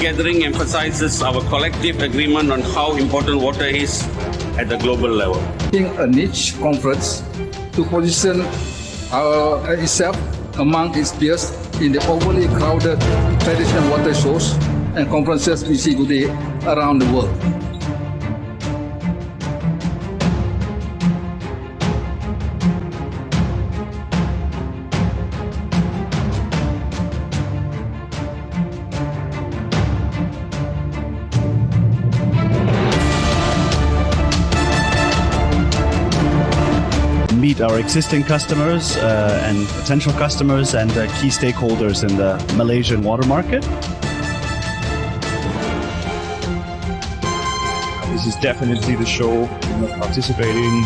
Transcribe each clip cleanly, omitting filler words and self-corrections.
gathering emphasizes our collective agreement on how important water is at the global level. A niche conference to position itself among its peers in the overly crowded traditional water shows and conferences we see today around the world. Meet our existing customers and potential customers and key stakeholders in the Malaysian water market. This is definitely the show participating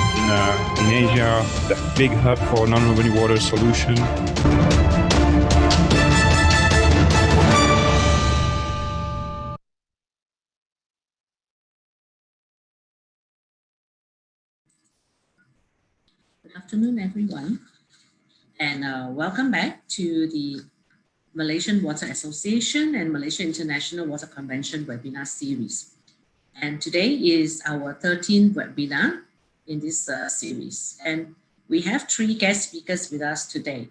in Asia, the big hub for non-urban water solution. Good afternoon, everyone, and welcome back to the Malaysian Water Association and Malaysia International Water Convention webinar series. And today is our 13th webinar in this series. And we have 3 guest speakers with us today.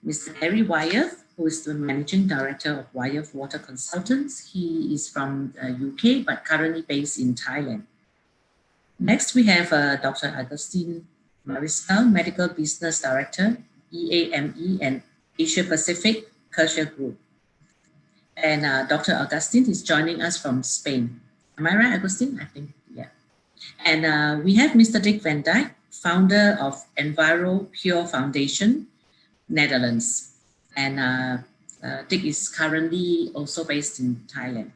Mr. Gary Wyeth, who is the Managing Director of Wyeth Water Consultants. He is from UK, but currently based in Thailand. Next, we have Dr. Agustin Mariscal, Medical Business Director, EAME and Asia Pacific, Kersia Group. And Dr. Agustin is joining us from Spain. Am I right, Agustin? I think, yeah. And we have Mr. Dijk, founder of Eviro-Pure Foundation, Netherlands. And Dijk is currently also based in Thailand.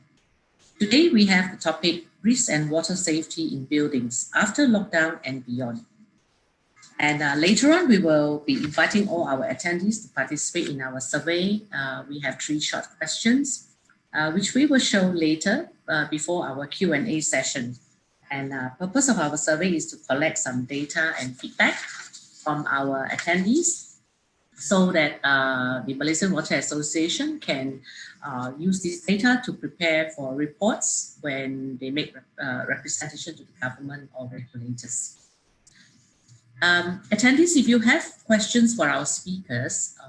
Today, we have the topic, risk and water safety in buildings after lockdown and beyond. And later on, we will be inviting all our attendees to participate in our survey. We have 3 short questions, which we will show later before our Q&A session. And purpose of our survey is to collect some data and feedback from our attendees so that the Malaysian Water Association can use this data to prepare for reports when they make representation to the government or regulators. Attendees, if you have questions for our speakers,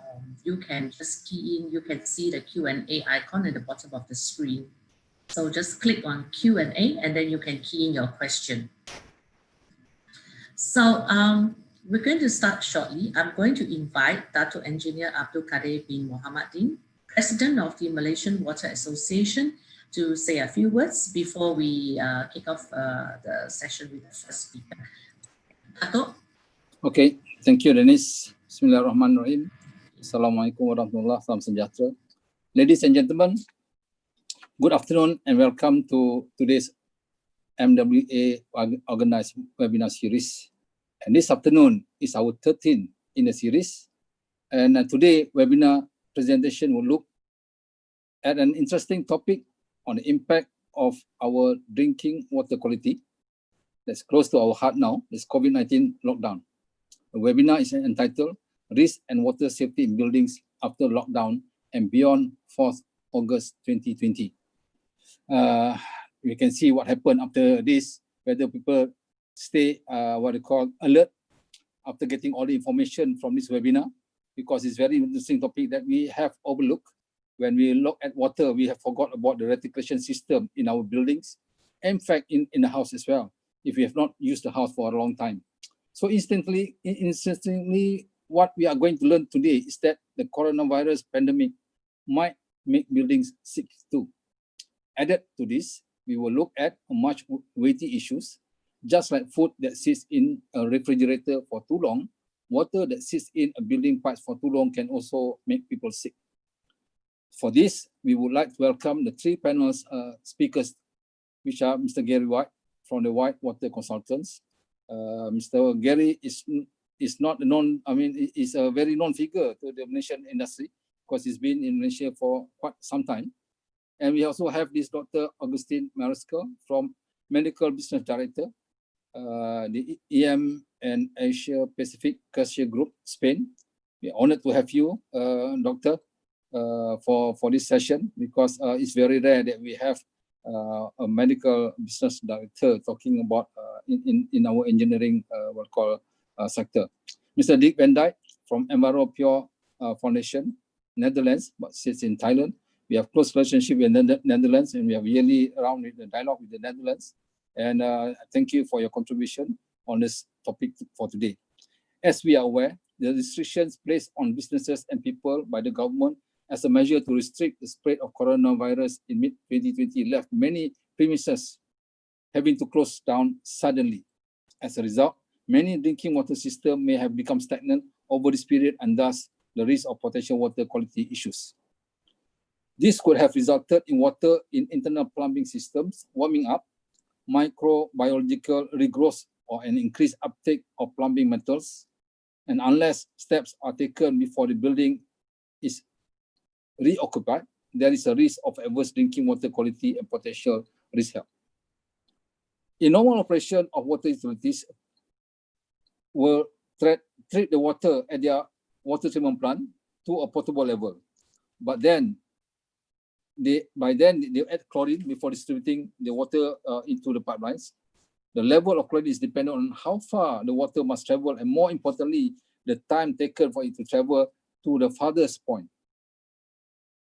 you can just key in, you can see the Q&A icon at the bottom of the screen. So just click on Q&A and then you can key in your question. So we're going to start shortly. I'm going to invite Dato' Engineer Abdul Kadir bin Mohammadin, President of the Malaysian Water Association, to say a few words before we kick off the session with the first speaker. Dato'? Okay, thank you, Dennis. Bismillahirrahmanirrahim. Assalamualaikum warahmatullahi wabarakatuh. Salam sejahtera. Ladies and gentlemen, good afternoon and welcome to today's MWA organized webinar series. And this afternoon is our 13th in the series. And today webinar presentation will look at an interesting topic on the impact of our drinking water quality that's close to our heart now, this COVID-19 lockdown. The webinar is entitled Risk and Water Safety in Buildings After Lockdown and Beyond 4th August 2020. We can see what happened after this, whether people stay alert after getting all the information from this webinar, because it's very interesting topic that we have overlooked. When we look at water, we have forgot about the reticulation system in our buildings, in fact in the house as well, if we have not used the house for a long time. So instantly, what we are going to learn today is that the coronavirus pandemic might make buildings sick too. Added to this, we will look at much weighty issues, just like food that sits in a refrigerator for too long, water that sits in a building pipes for too long can also make people sick. For this, we would like to welcome the 3 panel speakers, which are Mr. Gary Wyeth from the Wyeth Water Consultants. Mr. Gary is not known, is a very known figure to the Malaysian industry because he's been in Malaysia for quite some time. And we also have this Dr. Agustin Mariscal from Medical Business Director, the EAME and Asia Pacific Kersia Group, Spain. We're honored to have you, Doctor. for this session, because it's very rare that we have a medical business director talking about in our engineering sector. Mr. Dijk van Dijk from Eviro-Pure Foundation, Netherlands, but sits in Thailand. We have close relationship with the Netherlands, and we have yearly round with the dialogue with the Netherlands. And thank you for your contribution on this topic for today. As we are aware, the restrictions placed on businesses and people by the government as a measure to restrict the spread of coronavirus in mid-2020 left many premises having to close down suddenly. As a result, many drinking water systems may have become stagnant over this period, and thus the risk of potential water quality issues. This could have resulted in water in internal plumbing systems warming up, microbiological regrowth, or an increased uptake of plumbing metals. And unless steps are taken before the building is reoccupied, there is a risk of adverse drinking water quality and potential risk health. In normal operation of water utilities, will treat the water at their water treatment plant to a potable level. But then, by then they add chlorine before distributing the water into the pipelines. The level of chlorine is dependent on how far the water must travel, and more importantly, the time taken for it to travel to the farthest point.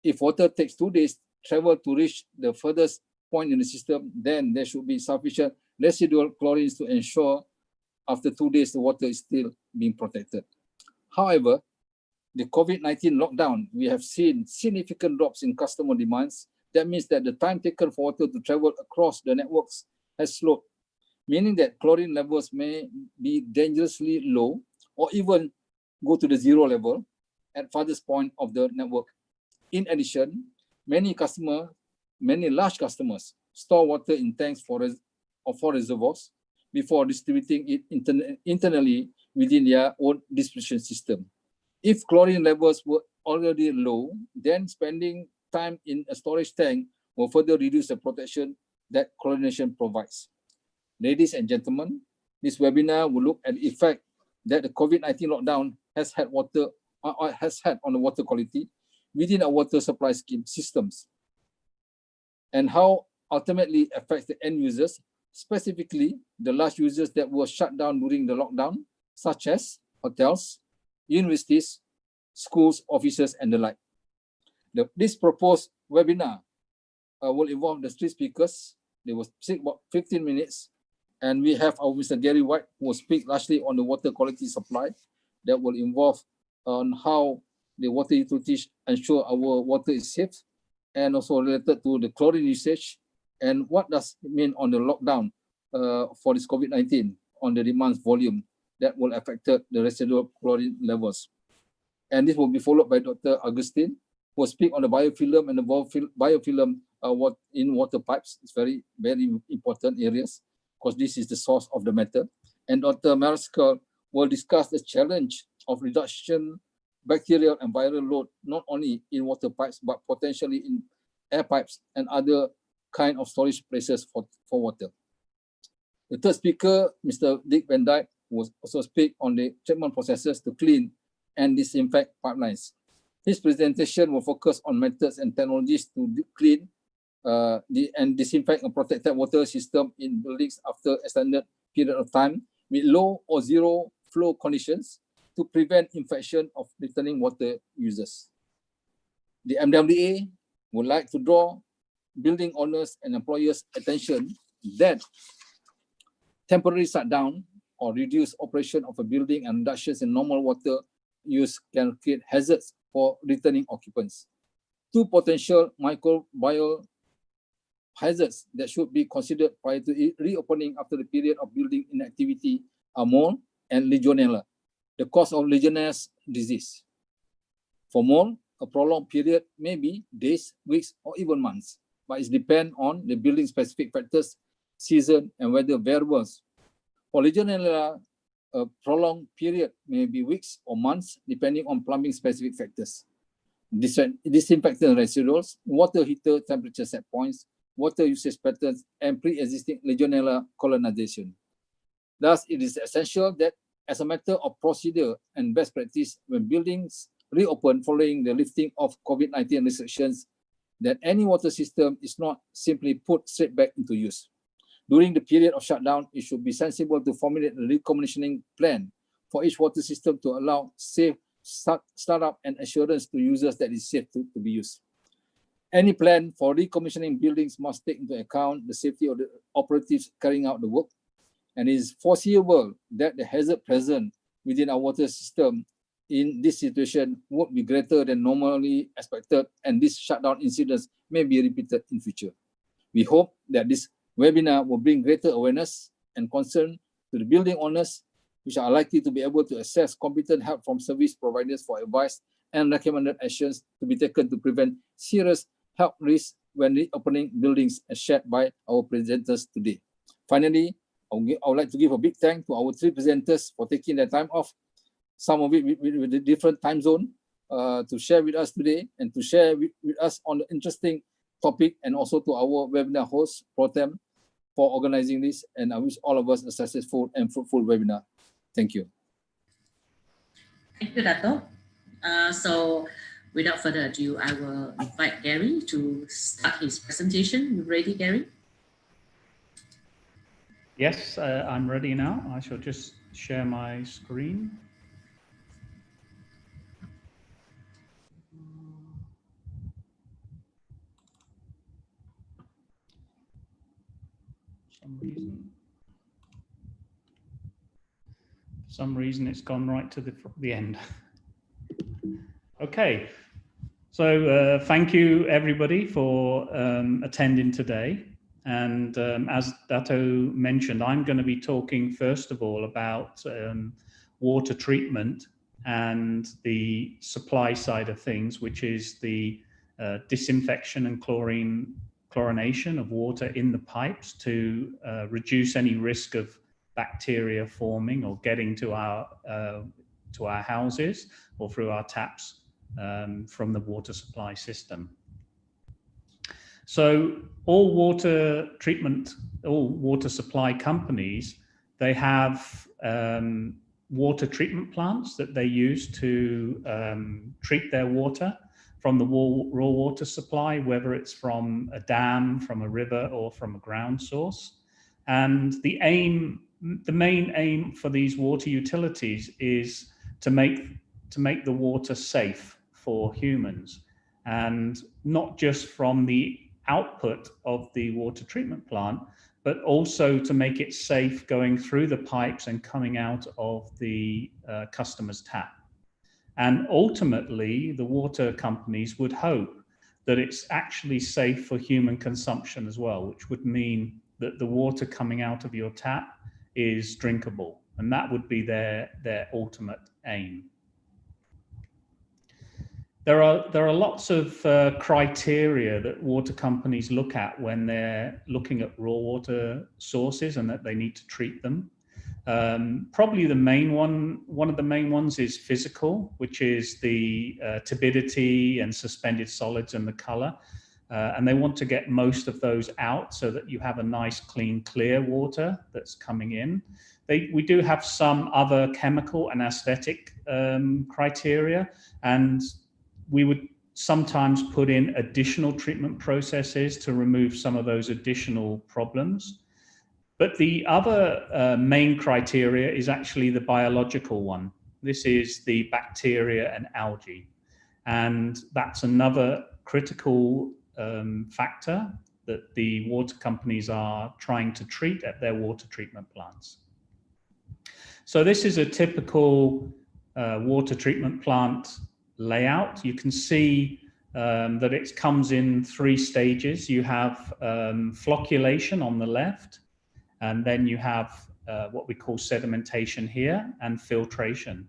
If water takes 2 days travel to reach the furthest point in the system, then there should be sufficient residual chlorines to ensure after 2 days the water is still being protected. However, the COVID-19 lockdown, we have seen significant drops in customer demands. That means that the time taken for water to travel across the networks has slowed, meaning that chlorine levels may be dangerously low or even go to the zero level at farthest point of the network. In addition, many large customers store water in tanks for reservoirs before distributing it internally within their own distribution system. If chlorine levels were already low, then spending time in a storage tank will further reduce the protection that chlorination provides. Ladies and gentlemen, this webinar will look at the effect that the COVID-19 lockdown has had on the water quality within our water supply scheme systems, and how ultimately affects the end users, specifically the large users that were shut down during the lockdown, such as hotels, universities, schools, offices, and the like. This proposed webinar will involve the 3 speakers. They will speak about 15 minutes. And we have our Mr. Gary Wyeth, who will speak largely on the water quality supply that will involve on how the water utilities ensure our water is safe, and also related to the chlorine usage and what does it mean on the lockdown for this COVID-19 on the demand volume that will affect the residual chlorine levels. And this will be followed by Dr. Agustin, who will speak on the biofilm and the biofilm in water pipes. It's very, very important areas, because this is the source of the matter. And Dr. Mariscal will discuss the challenge of reduction bacterial and viral load, not only in water pipes, but potentially in air pipes and other kind of storage places for water. The third speaker, Mr. Dijk van Dijk, will also speak on the treatment processes to clean and disinfect pipelines. His presentation will focus on methods and technologies to clean and disinfect a protected water system in buildings after a extended period of time with low or zero flow conditions to prevent infection of returning water users. The MWA would like to draw building owners and employers' attention that temporary shutdown or reduced operation of a building and reductions in normal water use can create hazards for returning occupants. 2 potential microbial hazards that should be considered prior to reopening after the period of building inactivity are mold and Legionella, the cause of Legionnaires disease. For mold, a prolonged period may be days, weeks, or even months, but it depends on the building-specific factors, season, and weather variables. For Legionella, a prolonged period may be weeks or months, depending on plumbing-specific factors. Disinfectant residuals, water heater temperature set points, water usage patterns, and pre-existing Legionella colonization. Thus, it is essential that as a matter of procedure and best practice, when buildings reopened following the lifting of COVID-19 restrictions, that any water system is not simply put straight back into use. During the period of shutdown, it should be sensible to formulate a recommissioning plan for each water system to allow safe startup and assurance to users that is safe to be used. Any plan for recommissioning buildings must take into account the safety of the operatives carrying out the work, and it is foreseeable that the hazard present within our water system in this situation would be greater than normally expected, and these shutdown incidents may be repeated in future. We hope that this webinar will bring greater awareness and concern to the building owners, which are likely to be able to access competent help from service providers for advice and recommended actions to be taken to prevent serious health risks when reopening buildings, as shared by our presenters today. Finally, I would like to give a big thank to our 3 presenters for taking their time off, some of it with a different time zone, to share with us today and to share with us on the interesting topic, and also to our webinar host, Protem, for organizing this. And I wish all of us a successful and fruitful webinar. Thank you. Thank you, Dato'. So without further ado, I will invite Gary to start his presentation. You ready, Gary? Yes, I'm ready now. I shall just share my screen. For some reason it's gone right to the end. Okay, so thank you everybody for attending today. And as Dato mentioned, I'm going to be talking first of all about water treatment and the supply side of things, which is the disinfection and chlorination of water in the pipes to reduce any risk of bacteria forming or getting to our houses or through our taps from the water supply system. So all water treatment, all water supply companies, they have water treatment plants that they use to treat their water from the raw water supply, whether it's from a dam, from a river, or from a ground source. And the main aim for these water utilities is to make the water safe for humans, and not just from the output of the water treatment plant, but also to make it safe going through the pipes and coming out of the customer's tap. And ultimately, the water companies would hope that it's actually safe for human consumption as well, which would mean that the water coming out of your tap is drinkable, and that would be their ultimate aim. There are lots of criteria that water companies look at when they're looking at raw water sources and that they need to treat them. Probably one of the main ones is physical, which is the turbidity and suspended solids and the color. And they want to get most of those out so that you have a nice, clean, clear water that's coming in. We do have some other chemical and aesthetic criteria, and we would sometimes put in additional treatment processes to remove some of those additional problems. But the other main criteria is actually the biological one. This is the bacteria and algae. And that's another critical factor that the water companies are trying to treat at their water treatment plants. So this is a typical water treatment plant layout. You can see that it comes in 3 stages. You have flocculation on the left, and then you have what we call sedimentation here, and filtration.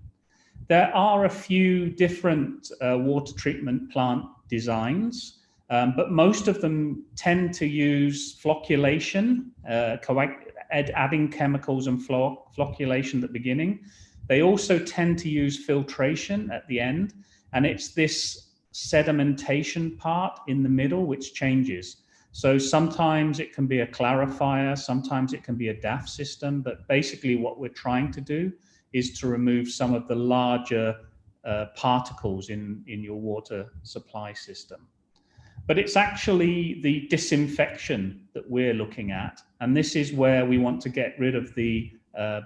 There are a few different water treatment plant designs, but most of them tend to use flocculation, adding chemicals and flocculation at the beginning. They also tend to use filtration at the end, and it's this sedimentation part in the middle which changes. So sometimes it can be a clarifier, sometimes it can be a DAF system, but basically what we're trying to do is to remove some of the larger particles in your water supply system. But it's actually the disinfection that we're looking at. And this is where we want to get rid of the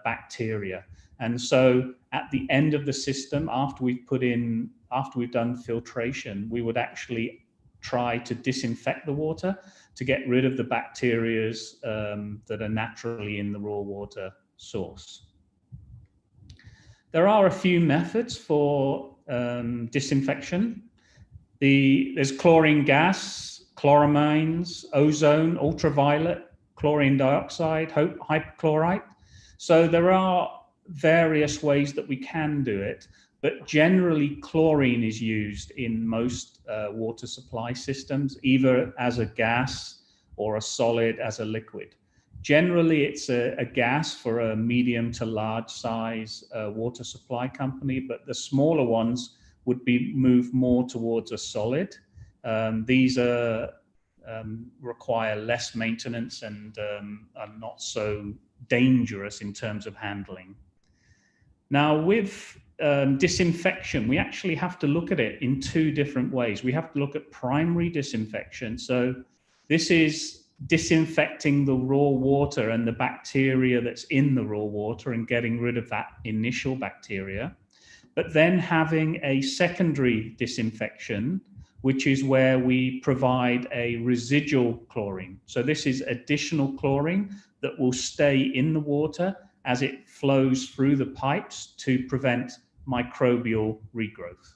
bacteria. And so at the end of the system, after we've done filtration, we would actually try to disinfect the water to get rid of the bacteria that are naturally in the raw water source. There are a few methods for disinfection. There's chlorine gas, chloramines, ozone, ultraviolet, chlorine dioxide, hypochlorite. So there are various ways that we can do it, but generally chlorine is used in most water supply systems, either as a gas or a solid as a liquid. Generally, it's a gas for a medium to large size water supply company, but the smaller ones would be moved more towards a solid. These require less maintenance and are not so dangerous in terms of handling. Now, with disinfection, we actually have to look at it in two different ways. We have to look at primary disinfection. So this is disinfecting the raw water and the bacteria that's in the raw water and getting rid of that initial bacteria. But then having a secondary disinfection, which is where we provide a residual chlorine. So this is additional chlorine that will stay in the water as it flows through the pipes to prevent microbial regrowth.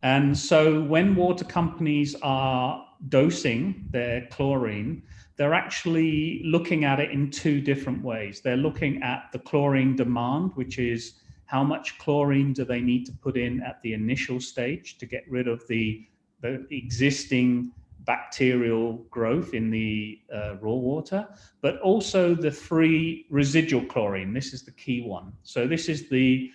And so when water companies are dosing their chlorine, they're actually looking at it in two different ways. They're looking at the chlorine demand, which is how much chlorine do they need to put in at the initial stage to get rid of the existing bacterial growth in the raw water, but also the free residual chlorine. This is the key one. So this is the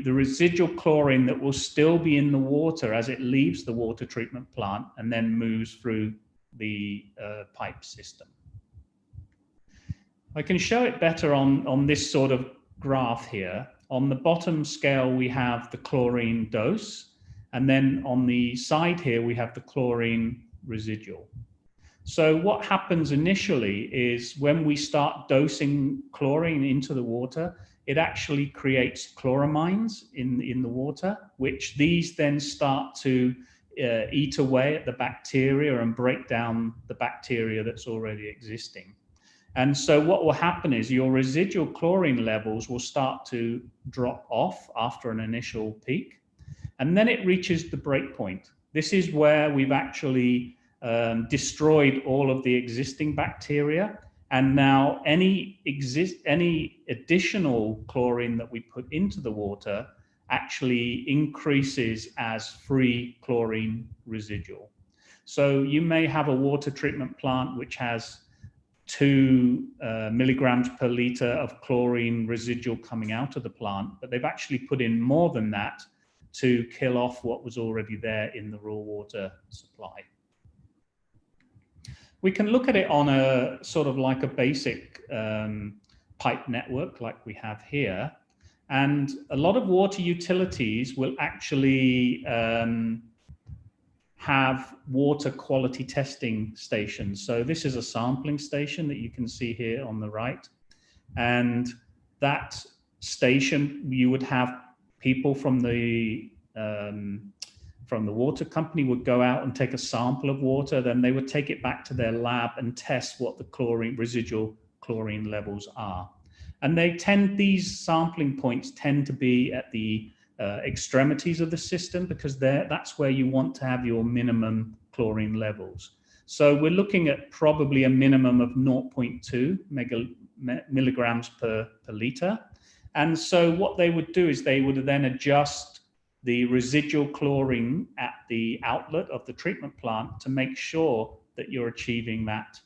residual chlorine that will still be in the water as it leaves the water treatment plant and then moves through the pipe system. I can show it better on this sort of graph here. On the bottom scale, we have the chlorine dose, and then on the side here, we have the chlorine residual. So what happens initially is when we start dosing chlorine into the water, it actually creates chloramines in the water, which these then start to eat away at the bacteria and break down the bacteria that's already existing. And so what will happen is your residual chlorine levels will start to drop off after an initial peak, and then it reaches the break point. This is where we've actually destroyed all of the existing bacteria, and now any additional chlorine that we put into the water actually increases as free chlorine residual. So you may have a water treatment plant which has 2 milligrams per liter of chlorine residual coming out of the plant, but they've actually put in more than that to kill off what was already there in the raw water supply. We can look at it on a sort of like a basic pipe network like we have here. And a lot of water utilities will actually have water quality testing stations. So this is a sampling station that you can see here on the right. And that station, you would have people from the water company would go out and take a sample of water, then they would take it back to their lab and test what the residual chlorine levels are. And these sampling points tend to be at the extremities of the system, because that's where you want to have your minimum chlorine levels. So we're looking at probably a minimum of 0.2 milligrams per liter. And so what they would do is they would then adjust the residual chlorine at the outlet of the treatment plant to make sure that you're achieving that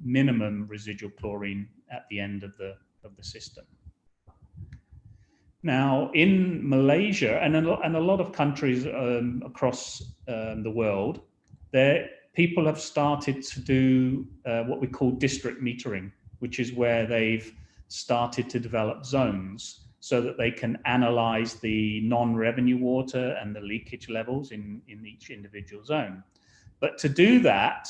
minimum residual chlorine at the end of the system. Now, in Malaysia and a lot of countries across the world, people have started to do what we call district metering, which is where they've started to develop zones. so that they can analyze the non-revenue water and the leakage levels in each individual zone. But to do that,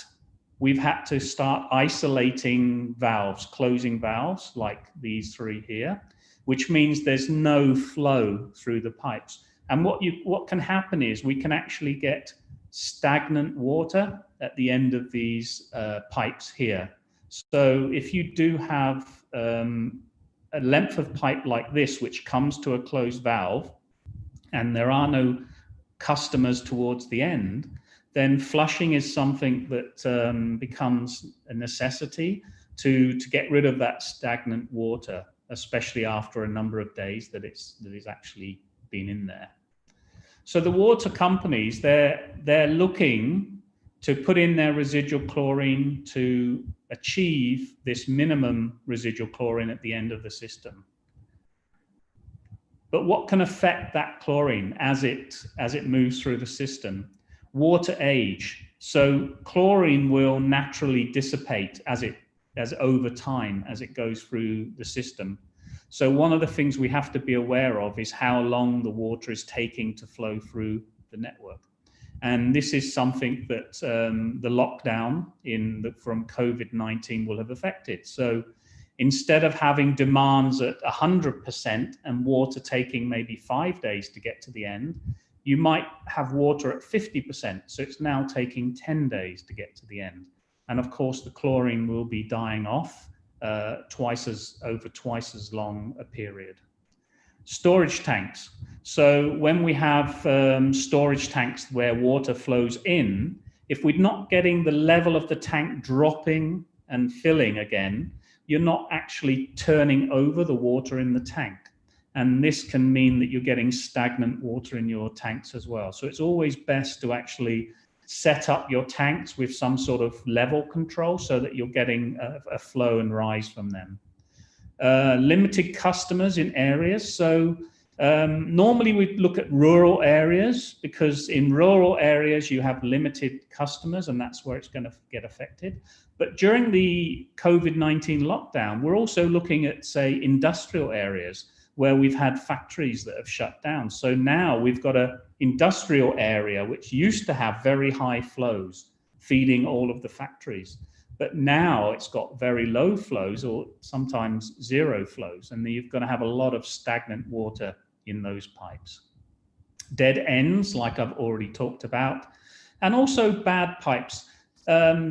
we've had to start isolating valves, closing valves like these three here, which means there's no flow through the pipes. And what can happen is we can actually get stagnant water at the end of these pipes here. So if you do have a length of pipe like this, which comes to a closed valve, and there are no customers towards the end, then flushing is something that becomes a necessity to get rid of that stagnant water, especially after a number of days that it's actually been in there. So the water companies, they're looking to put in their residual chlorine to achieve this minimum residual chlorine at the end of the system. But what can affect that chlorine as it moves through the system? Water age. So chlorine will naturally dissipate as over time as it goes through the system. So one of the things we have to be aware of is how long the water is taking to flow through the network. And this is something that the lockdown from COVID-19 will have affected. So instead of having demands at 100% and water taking maybe 5 days to get to the end, you might have water at 50%. So it's now taking 10 days to get to the end. And of course, the chlorine will be dying off over twice as long a period. Storage tanks. So when we have storage tanks where water flows in, if we're not getting the level of the tank dropping and filling again, you're not actually turning over the water in the tank. And this can mean that you're getting stagnant water in your tanks as well. So it's always best to actually set up your tanks with some sort of level control so that you're getting a flow and rise from them. Limited customers in areas. So normally we look at rural areas, because in rural areas you have limited customers and that's where it's going to get affected. But during the COVID-19 lockdown, we're also looking at, say, industrial areas where we've had factories that have shut down. So now we've got an industrial area which used to have very high flows feeding all of the factories. But now it's got very low flows or sometimes zero flows. And you're going to have a lot of stagnant water in those pipes. Dead ends, like I've already talked about, and also bad pipes.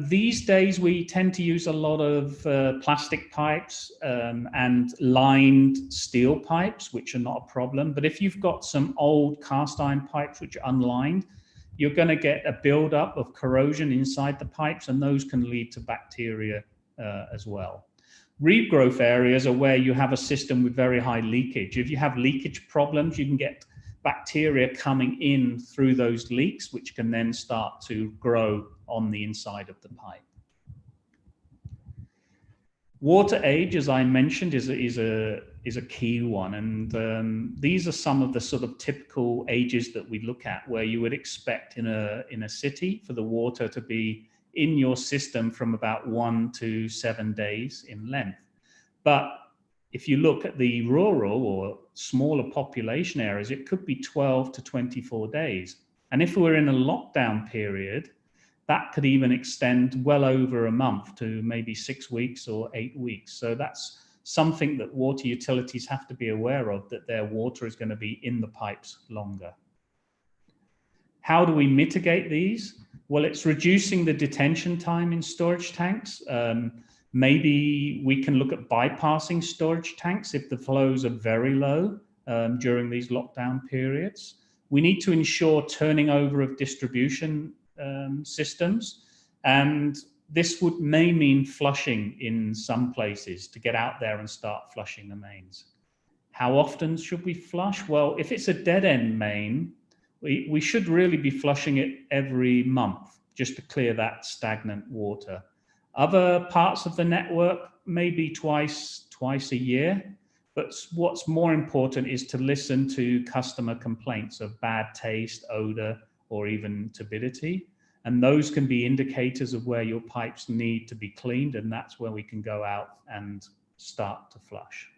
These days, we tend to use a lot of plastic pipes and lined steel pipes, which are not a problem. But if you've got some old cast iron pipes, which are unlined, you're going to get a buildup of corrosion inside the pipes, and those can lead to bacteria as well. Regrowth areas are where you have a system with very high leakage. If you have leakage problems, you can get bacteria coming in through those leaks, which can then start to grow on the inside of the pipe. Water age, as I mentioned, is a key one, and these are some of the sort of typical ages that we look at, where you would expect in a city for the water to be in your system from about 1 to 7 days in length. But if you look at the rural or smaller population areas, it could be 12 to 24 days. And if we're in a lockdown period, that could even extend well over a month to maybe 6 weeks or 8 weeks. So that's something that water utilities have to be aware of, that their water is going to be in the pipes longer. How do we mitigate these? Well, it's reducing the detention time in storage tanks. Maybe we can look at bypassing storage tanks if the flows are very low during these lockdown periods. We need to ensure turning over of distribution systems, and this may mean flushing in some places to get out there and start flushing the mains. How often should we flush? Well, if it's a dead end main, we should really be flushing it every month just to clear that stagnant water. Other parts of the network, maybe twice a year. But what's more important is to listen to customer complaints of bad taste, odor, or even turbidity. And those can be indicators of where your pipes need to be cleaned, and that's where we can go out and start to flush.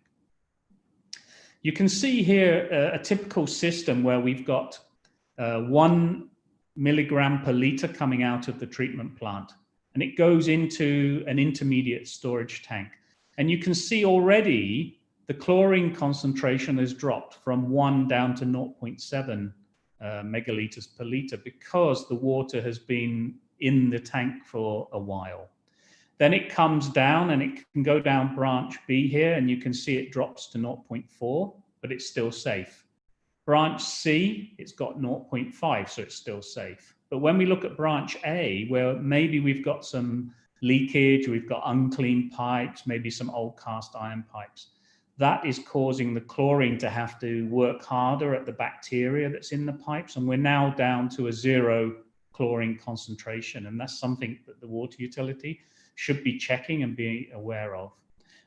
You can see here a typical system where we've got 1 milligram per liter coming out of the treatment plant, and it goes into an intermediate storage tank. And you can see already the chlorine concentration has dropped from 1 down to 0.7 megaliters per liter because the water has been in the tank for a while. Then it comes down and it can go down branch B here, and you can see it drops to 0.4, but it's still safe. Branch C, it's got 0.5, so it's still safe. But when we look at branch A, where maybe we've got some leakage, we've got unclean pipes, maybe some old cast iron pipes, that is causing the chlorine to have to work harder at the bacteria that's in the pipes. And we're now down to a 0 chlorine concentration. And that's something that the water utility should be checking and being aware of.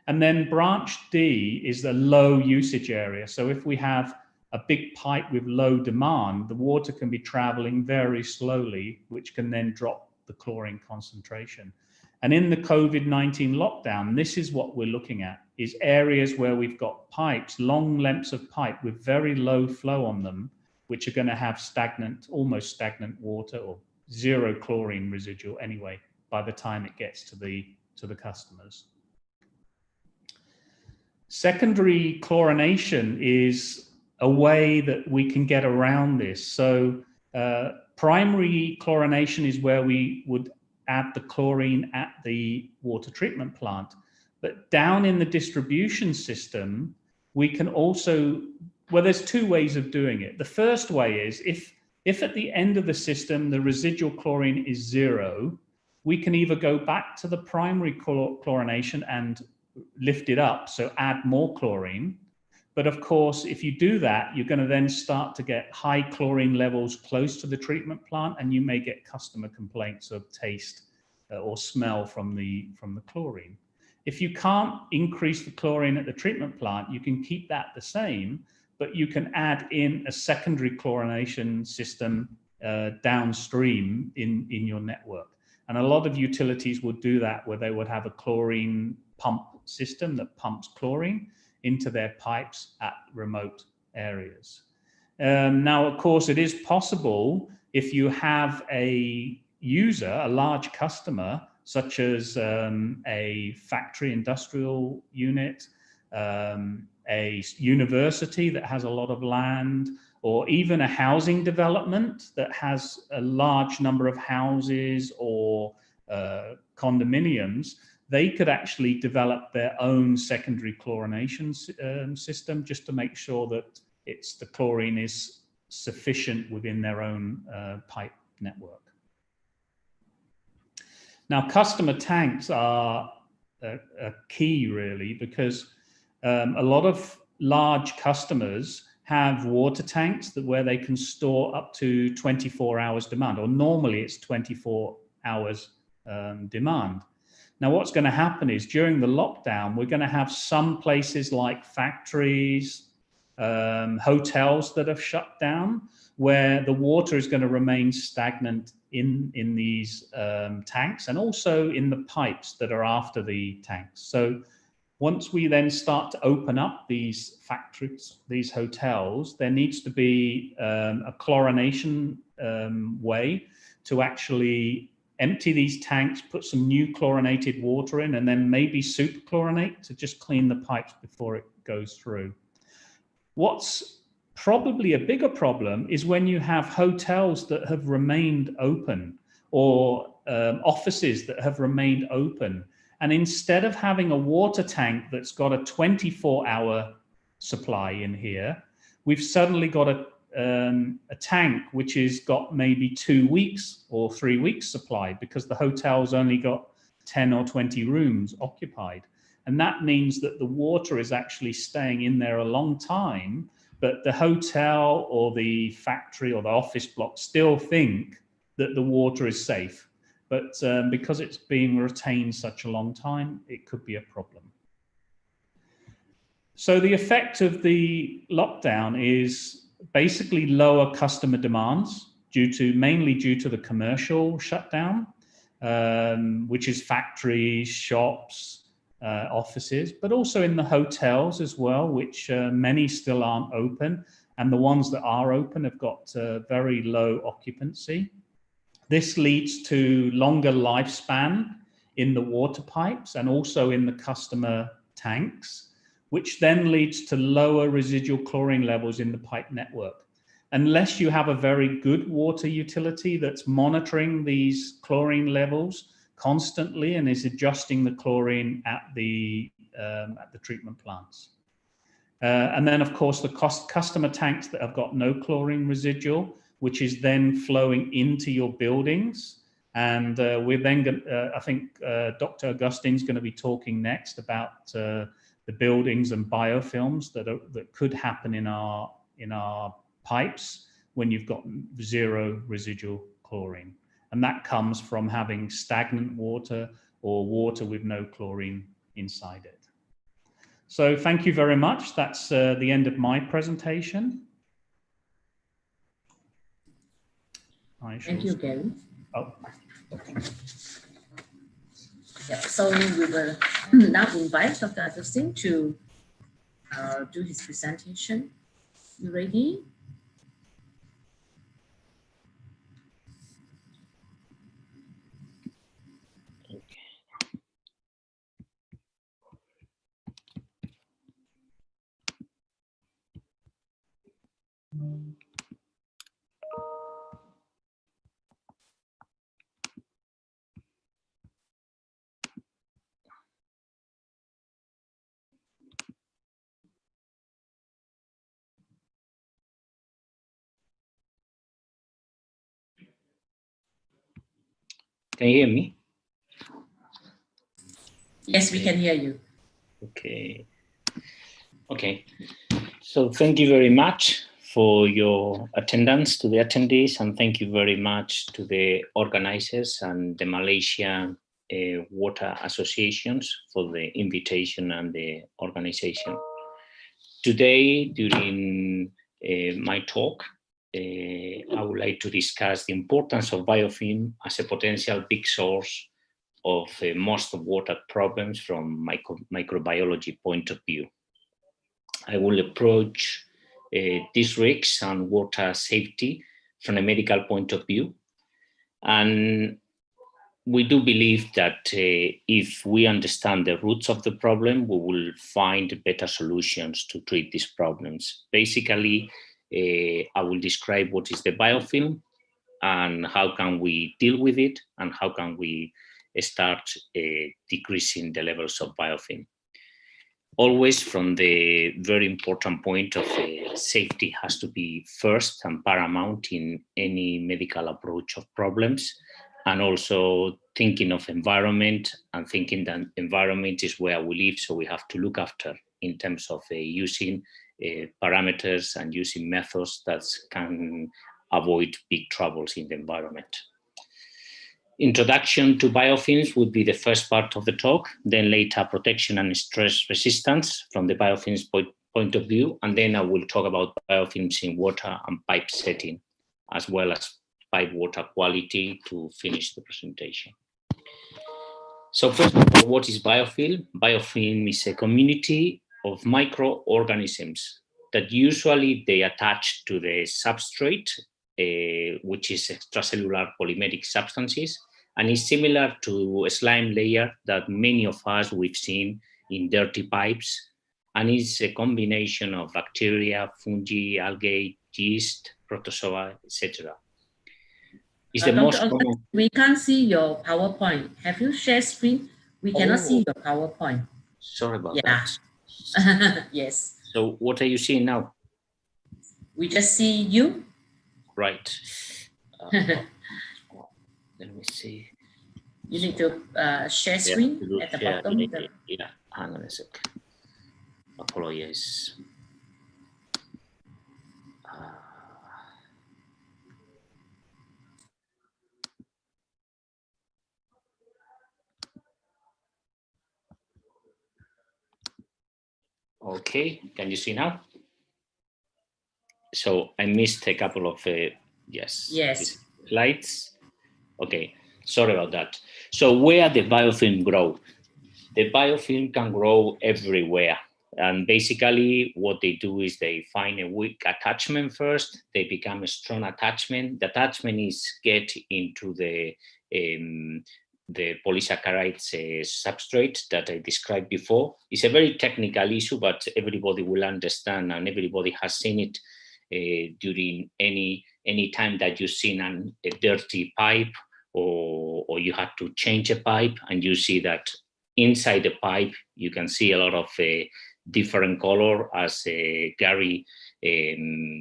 And then branch D is the low usage area. So if we have a big pipe with low demand, the water can be traveling very slowly, which can then drop the chlorine concentration. And in the COVID-19 lockdown, this is what we're looking at, is areas where we've got pipes, long lengths of pipe with very low flow on them, which are going to have stagnant, almost stagnant water or 0 chlorine residual anyway, by the time it gets to the customers. Secondary chlorination is a way that we can get around this. So primary chlorination is where we would add the chlorine at the water treatment plant. But down in the distribution system, we can also, well, there's 2 ways of doing it. The first way is if at the end of the system, the residual chlorine is 0, we can either go back to the primary chlorination and lift it up, so add more chlorine. But of course, if you do that, you're going to then start to get high chlorine levels close to the treatment plant, and you may get customer complaints of taste or smell from the chlorine. If you can't increase the chlorine at the treatment plant, you can keep that the same, but you can add in a secondary chlorination system downstream in your network. And a lot of utilities would do that, where they would have a chlorine pump system that pumps chlorine into their pipes at remote areas. Now, of course, it is possible if you have a user, a large customer, such as a factory industrial unit, a university that has a lot of land, or even a housing development that has a large number of houses or condominiums, they could actually develop their own secondary chlorination system just to make sure that the chlorine is sufficient within their own pipe network. Now, customer tanks are a key, really, because a lot of large customers have water tanks where they can store up to 24 hours demand, or normally it's 24 hours demand. Now, what's going to happen is during the lockdown, we're going to have some places like factories, hotels that have shut down, where the water is going to remain stagnant in these tanks, and also in the pipes that are after the tanks. So once we then start to open up these factories, these hotels, there needs to be a chlorination way to actually empty these tanks, put some new chlorinated water in, and then maybe super chlorinate to just clean the pipes before it goes through. What's probably a bigger problem is when you have hotels that have remained open, or offices that have remained open. And instead of having a water tank that's got a 24-hour supply in here, we've suddenly got a tank which has got maybe 2 weeks or 3 weeks supply, because the hotel's only got 10 or 20 rooms occupied. And that means that the water is actually staying in there a long time, but the hotel or the factory or the office block still think that the water is safe. But because it's being retained such a long time, it could be a problem. So the effect of the lockdown is basically lower customer demands mainly due to the commercial shutdown, which is factories, shops, offices, but also in the hotels as well, which many still aren't open. And the ones that are open have got very low occupancy. This leads to longer lifespan in the water pipes and also in the customer tanks, which then leads to lower residual chlorine levels in the pipe network. Unless you have a very good water utility that's monitoring these chlorine levels constantly and is adjusting the chlorine at the treatment plants. And then, of course, the customer tanks that have got no chlorine residual, which is then flowing into your buildings. And we're then, I think Dr. Agustin's going to be talking next about the buildings and biofilms that could happen in our pipes when you've got zero residual chlorine. And that comes from having stagnant water or water with no chlorine inside it. So thank you very much. That's the end of my presentation. Thank you, Gary. Oh. Yeah, so we will now invite Dr. Agustin to do his presentation. You ready? Can you hear me? Yes, we can hear you. Okay. Okay. So thank you very much for your attendance to the attendees, and thank you very much to the organizers and the Malaysian water associations for the invitation and the organization. Today, during my talk, I would like to discuss the importance of biofilm as a potential big source of most of water problems from microbiology point of view. I will approach these risks and water safety from a medical point of view. And we do believe that if we understand the roots of the problem, we will find better solutions to treat these problems. Basically, I will describe what is the biofilm and how can we deal with it and how can we start decreasing the levels of biofilm. Always from the very important point of safety has to be first and paramount in any medical approach of problems, and also thinking of environment and thinking that environment is where we live, so we have to look after in terms of using parameters and using methods that can avoid big troubles in the environment. Introduction to biofilms would be the first part of the talk, then later protection and stress resistance from the biofilms point of view, and then I will talk about biofilms in water and pipe setting, as well as pipe water quality to finish the presentation. So first of all, what is biofilm? Biofilm is a community of microorganisms that usually they attach to the substrate, which is extracellular polymeric substances, and is similar to a slime layer that many of us we've seen in dirty pipes, and is a combination of bacteria, fungi, algae, yeast, protozoa, etc. It's the most common. We can't see your PowerPoint. Have you shared screen? We cannot see your PowerPoint. Sorry about that. Yes. So what are you seeing now? We just see you. Right. Let me see. You need to share screen at the bottom. Yeah, hang on a sec. Apologize. Okay, can you see now? So I missed a couple of yes slides. Okay, sorry about that. So where the biofilm grow? the biofilm can grow everywhere. And basically what they do is they find a weak attachment first, they become a strong attachment. The attachment is get into the polysaccharides substrate that I described before. It's a very technical issue, but everybody will understand, and everybody has seen it during any time that you've seen a dirty pipe, or you had to change a pipe, and you see that inside the pipe you can see a lot of different color, as Gary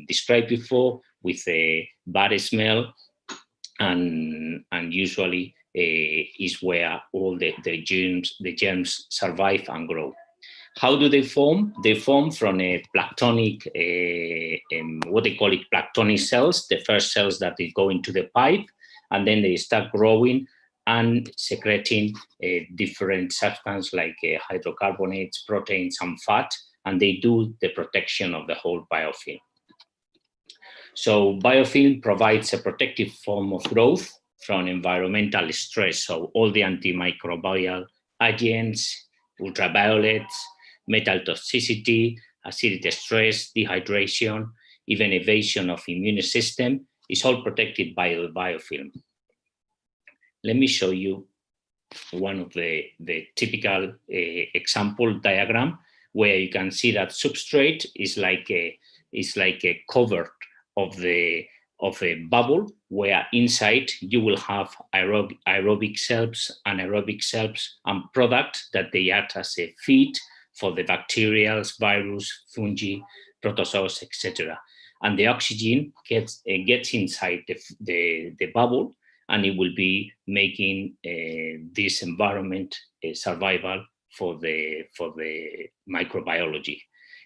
described before, with a bad smell, and usually is where all the germs survive and grow. How do they form? They form from a planktonic, what they call it, planktonic cells, the first cells that they go into the pipe, and then they start growing and secreting different substances like hydrocarbonates, proteins, and fat, and they do the protection of the whole biofilm. So biofilm provides a protective form of growth from environmental stress. So all the antimicrobial agents, ultraviolets, metal toxicity, acidity stress, dehydration, even evasion of immune system is all protected by the biofilm. Let me show you one of the typical example diagram, where you can see that substrate is like a cover of a bubble, where inside you will have aerobic cells, anaerobic cells, and products that they act as a feed for the bacteria, virus, fungi, protozoas, etc. And the oxygen gets inside the bubble, and it will be making this environment survival for the microbiology.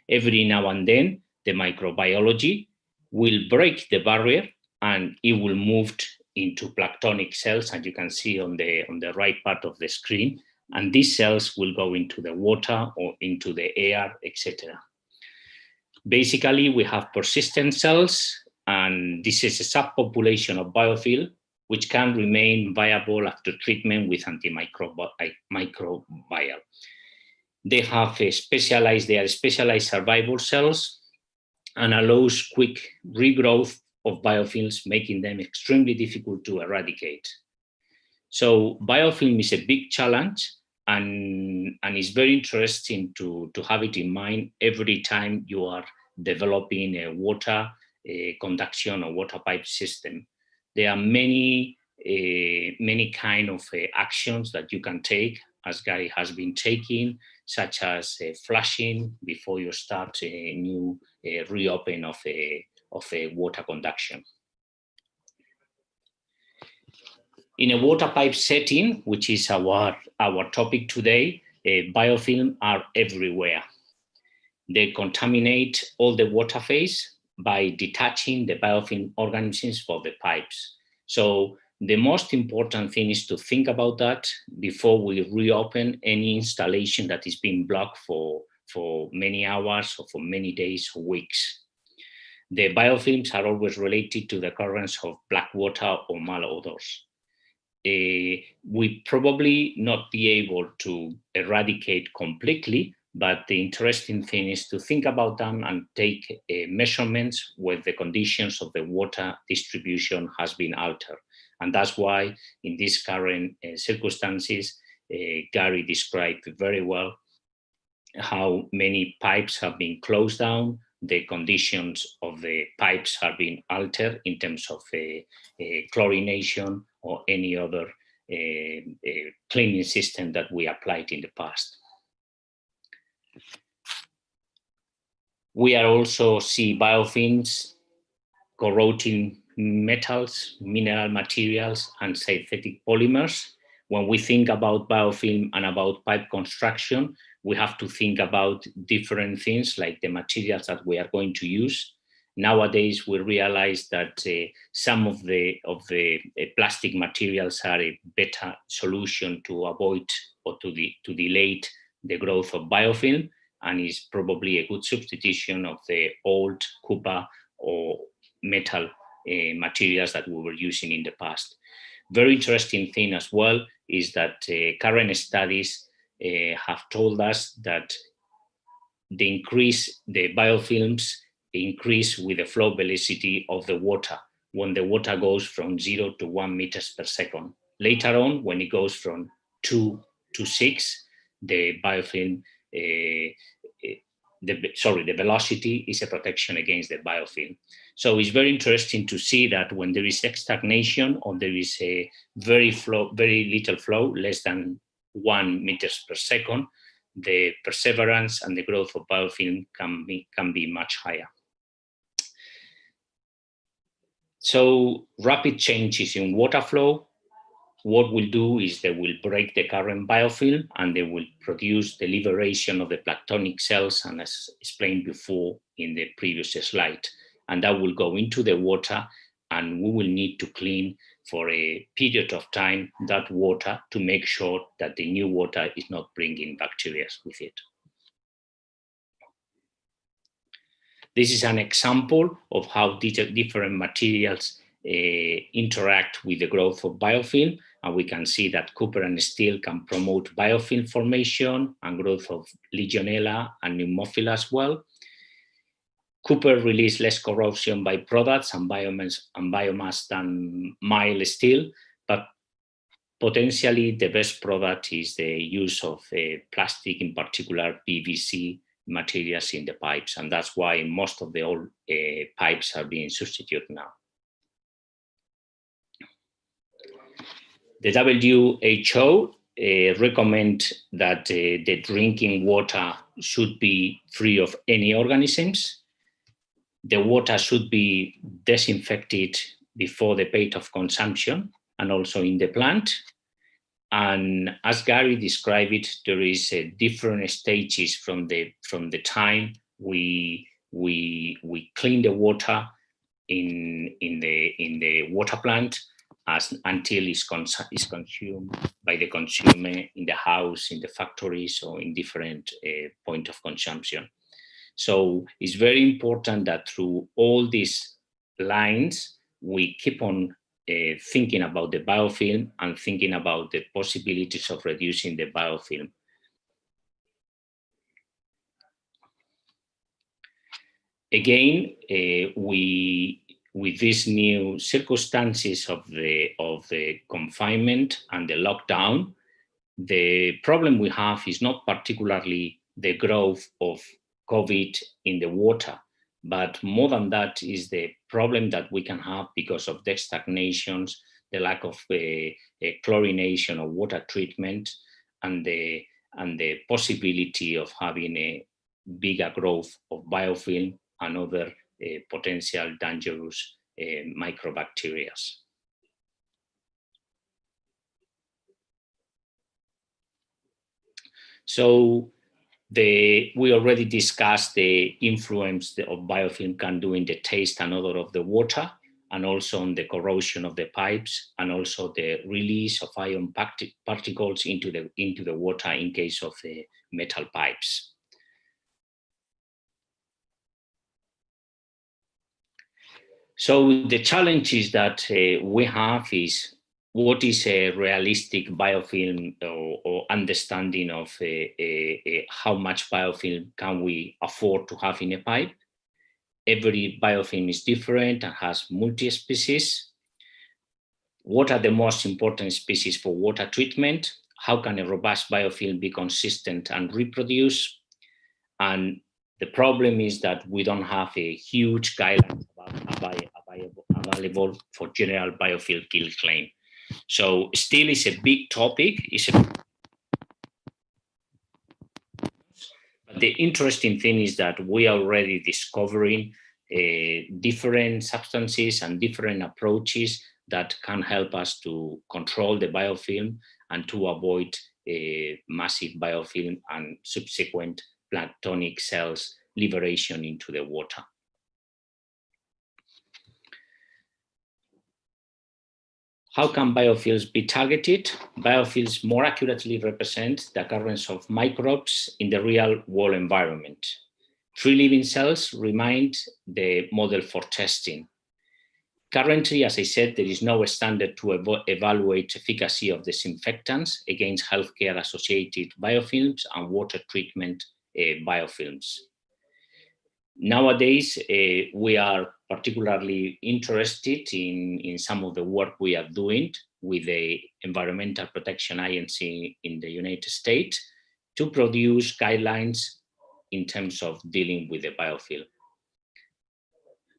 Every now and then, the microbiology will break the barrier, and it will move into planktonic cells, as you can see on the right part of the screen. And these cells will go into the water or into the air, etc. Basically, we have persistent cells, and this is a subpopulation of biofilm which can remain viable after treatment with antimicrobial. They are specialized survival cells, and allows quick regrowth of biofilms, making them extremely difficult to eradicate. So biofilm is a big challenge, and it's very interesting to have it in mind every time you are developing a water conduction or water pipe system. There are many kind of actions that you can take, as Gary has been taking, such as flushing before you start a new reopen of a water conduction. In a water pipe setting, which is our topic today, biofilm are everywhere. They contaminate all the water phase by detaching the biofilm organisms for the pipes. So the most important thing is to think about that before we reopen any installation that is being blocked for many hours or for many days or weeks. The biofilms are always related to the occurrence of black water or malodors. We probably not be able to eradicate completely, but the interesting thing is to think about them and take measurements where the conditions of the water distribution has been altered. And that's why in these current circumstances, Gary described very well how many pipes have been closed down, the conditions of the pipes have been altered in terms of chlorination or any other cleaning system that we applied in the past. We are also see biofilms corroding metals, mineral materials, and synthetic polymers. When we think about biofilm and about pipe construction, we have to think about different things like the materials that we are going to use. Nowadays, we realize that some of the plastic materials are a better solution to avoid or to delay the growth of biofilm, and is probably a good substitution of the old copper or metal materials that we were using in the past. Very interesting thing as well is that current studies have told us that the biofilms increase with the flow velocity of the water when the water goes from 0 to 1 meters per second. Later on, when it goes from 2 to 6, the biofilm, the velocity is a protection against the biofilm. So it's very interesting to see that when there is stagnation or there is a very little flow, less than 1 meters per second, the perseverance and the growth of biofilm can be much higher. So rapid changes in water flow, what we'll do is they will break the current biofilm and they will produce the liberation of the planktonic cells, and as explained before in the previous slide. And that will go into the water, and we will need to clean for a period of time that water to make sure that the new water is not bringing bacteria with it. This is an example of how different materials interact with the growth of biofilm, and we can see that copper and steel can promote biofilm formation and growth of Legionella and Pneumophila as well. Copper releases less corrosion byproducts and biomass than mild steel, but potentially the best product is the use of plastic, in particular PVC materials in the pipes, and that's why most of the old pipes are being substituted now. The WHO recommend that the drinking water should be free of any organisms. The water should be disinfected before the date of consumption and also in the plant. And as Gary described it, there is different stages from the time we clean the water in the water plant until it's consumed by the consumer in the house, in the factories, or in different point of consumption. So it's very important that through all these lines, we keep on thinking about the biofilm and thinking about the possibilities of reducing the biofilm. Again, with these new circumstances of the confinement and the lockdown, the problem we have is not particularly the growth of COVID in the water, but more than that is the problem that we can have because of the stagnations, the lack of chlorination or water treatment, and the possibility of having a bigger growth of biofilm and other potential dangerous microbacteria. So we already discussed the influence of biofilm can do in the taste and odor of the water, and also on the corrosion of the pipes, and also the release of ion particles into the water in case of the metal pipes. So the challenges that we have is, what is a realistic biofilm or understanding of how much biofilm can we afford to have in a pipe? Every biofilm is different and has multi-species. What are the most important species for water treatment? How can a robust biofilm be consistent and reproduce? And the problem is that we don't have a huge guidelines available for general biofilm kill claim. So still is a big topic. But the interesting thing is that we are already discovering different substances and different approaches that can help us to control the biofilm and to avoid massive biofilm and subsequent planktonic cells liberation into the water. How can biofilms be targeted? Biofilms more accurately represent the occurrence of microbes in the real world environment. Free living cells remain the model for testing. Currently, as I said, there is no standard to evaluate efficacy of disinfectants against healthcare-associated biofilms and water treatment biofilms. Nowadays, we are particularly interested in some of the work we are doing with the Environmental Protection Agency in the United States to produce guidelines in terms of dealing with the biofilm.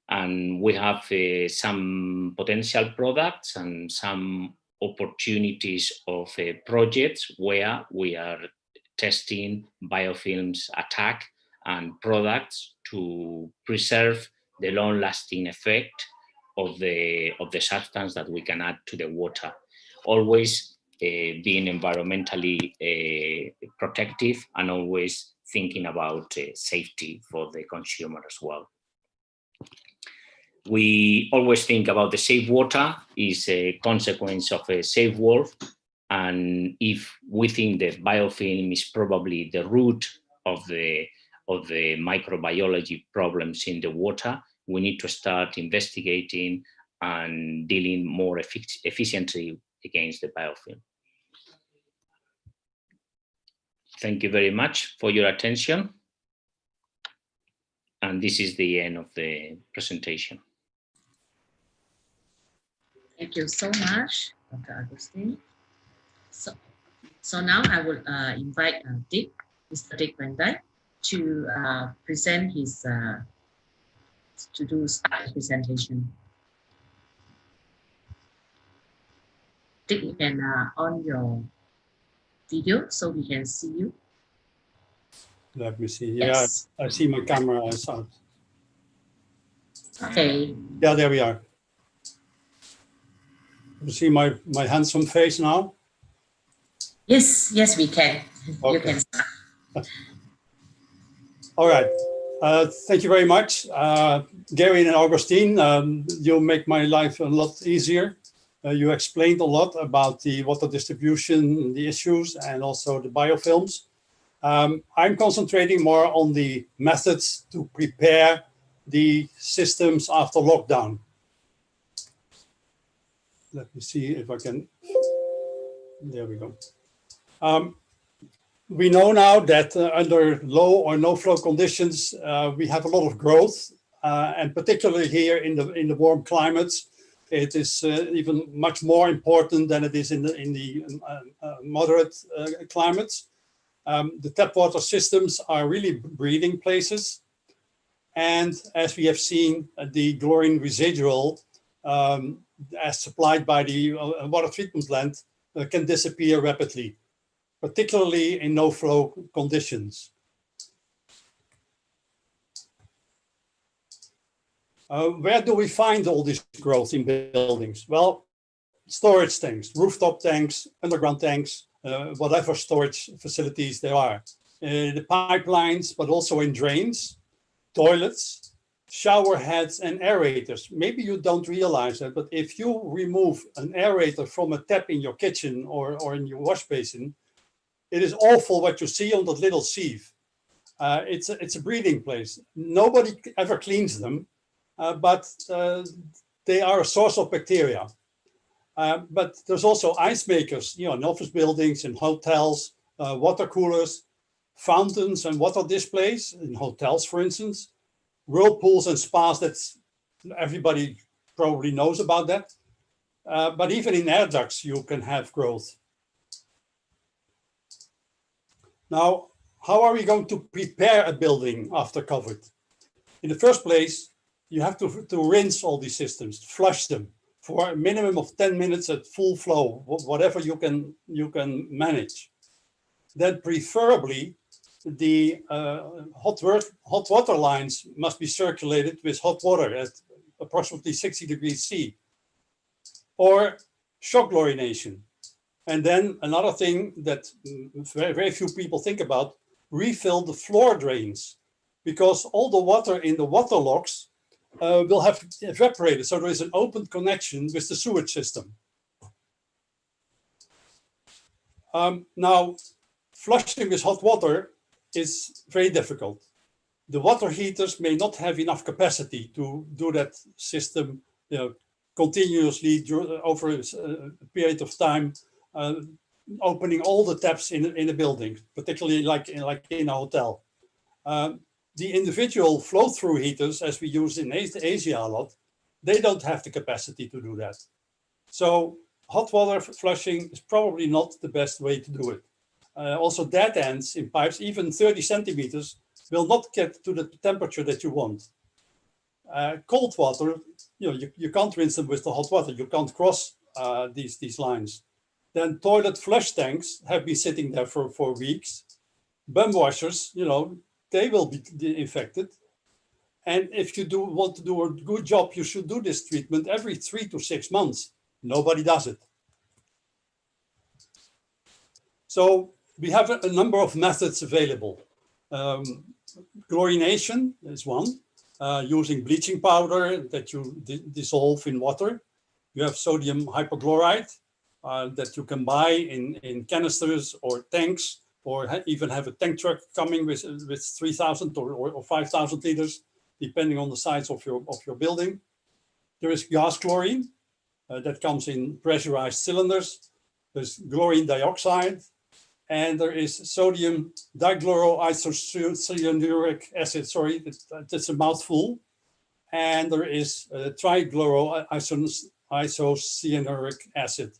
And we have some potential products and some opportunities of projects where we are testing biofilms attack and products to preserve the long-lasting effect of the substance that we can add to the water, always being environmentally protective and always thinking about safety for the consumer as well. We always think about the safe water is a consequence of a safe world, and if we think the biofilm is probably the root of the microbiology problems in the water, we need to start investigating and dealing more efficiently against the biofilm. Thank you very much for your attention. And this is the end of the presentation. Thank you so much, Dr. Agustin. So now I will invite Dijk, Mr. Dijk van Dijk, to present his presentation. Dijk, you can on your video so we can see you. Let me see. Yes. Yeah, I see my camera is out. Okay. Yeah, there we are. You see my handsome face now? Yes, yes, we can. Okay. You can start. All right. Thank you very much. Gary and Agustin, you make my life a lot easier. You explained a lot about the water distribution, the issues, and also the biofilms. I'm concentrating more on the methods to prepare the systems after lockdown. Let me see if I can, there we go. We know now that under low or no flow conditions, we have a lot of growth, and particularly here in the warm climates, it is even much more important than it is in the moderate climates. The tap water systems are really breeding places. And as we have seen, the chlorine residual, as supplied by the water treatment plant, can disappear rapidly, particularly in no flow conditions. Where do we find all this growth in buildings? Well, storage tanks, rooftop tanks, underground tanks, whatever storage facilities there are. The pipelines, but also in drains, toilets, shower heads, and aerators. Maybe you don't realize that, but if you remove an aerator from a tap in your kitchen or in your wash basin, it is awful what you see on that little sieve. It's a breeding place. Nobody ever cleans them, but they are a source of bacteria. But there's also ice makers, you know, in office buildings, in hotels, water coolers, fountains and water displays in hotels, for instance, whirlpools and spas. That's everybody probably knows about that. But even in air ducts, you can have growth. Now, how are we going to prepare a building after COVID? In the first place, you have to rinse all these systems, flush them for a minimum of 10 minutes at full flow, whatever you can manage. Then preferably the hot water lines must be circulated with hot water at approximately 60 degrees C, or shock chlorination. And then another thing that very, very few people think about, refill the floor drains, because all the water in the water logs will have evaporated. So there is an open connection with the sewage system. Now, flushing with hot water is very difficult. The water heaters may not have enough capacity to do that system, you know, continuously over a period of time, opening all the taps in a building, particularly like in a hotel. The individual flow-through heaters, as we use in Asia a lot, they don't have the capacity to do that. So hot water flushing is probably not the best way to do it. Also, dead ends in pipes, even 30 centimeters, will not get to the temperature that you want. Cold water, you can't rinse them with the hot water. You can't cross these lines. Then toilet flush tanks have been sitting there for weeks. Bum washers, they will be infected. And if you want to do a good job, you should do this treatment every 3 to 6 months. Nobody does it. So we have a number of methods available. Chlorination is one, using bleaching powder that you dissolve in water. You have sodium hypochlorite that you can buy in canisters or tanks, or even have a tank truck coming with 3,000 or 5,000 liters, depending on the size of your building. There is gas chlorine that comes in pressurized cylinders. There's chlorine dioxide, and there is sodium dichloroisocyanuric acid. Sorry, that's a mouthful. And there is trichloroisocyanuric acid.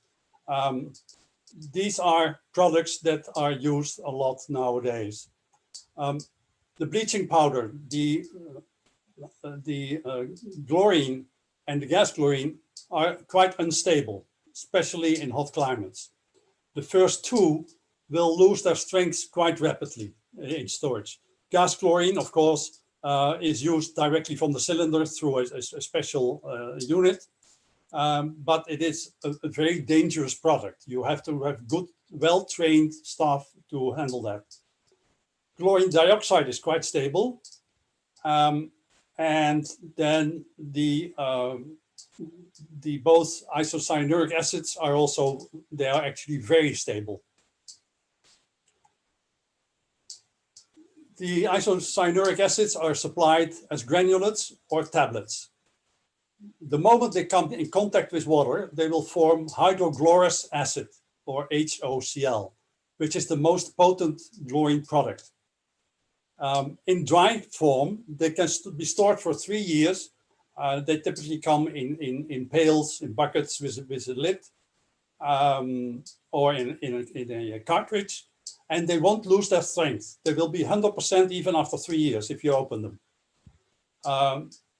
These are products that are used a lot nowadays. The bleaching powder, the chlorine and the gas chlorine are quite unstable, especially in hot climates. The first two will lose their strength quite rapidly in storage. Gas chlorine, of course, is used directly from the cylinder through a special unit. But it is a very dangerous product. You have to have good, well-trained staff to handle that. Chlorine dioxide is quite stable. And then the both isocyanuric acids are also, they are actually very stable. The isocyanuric acids are supplied as granulates or tablets. The moment they come in contact with water, they will form hydrochlorous acid, or HOCl, which is the most potent chlorine product. In dry form, they can be stored for 3 years. They typically come in pails, in buckets with a lid, or in a cartridge, and they won't lose their strength. They will be 100% even after 3 years if you open them.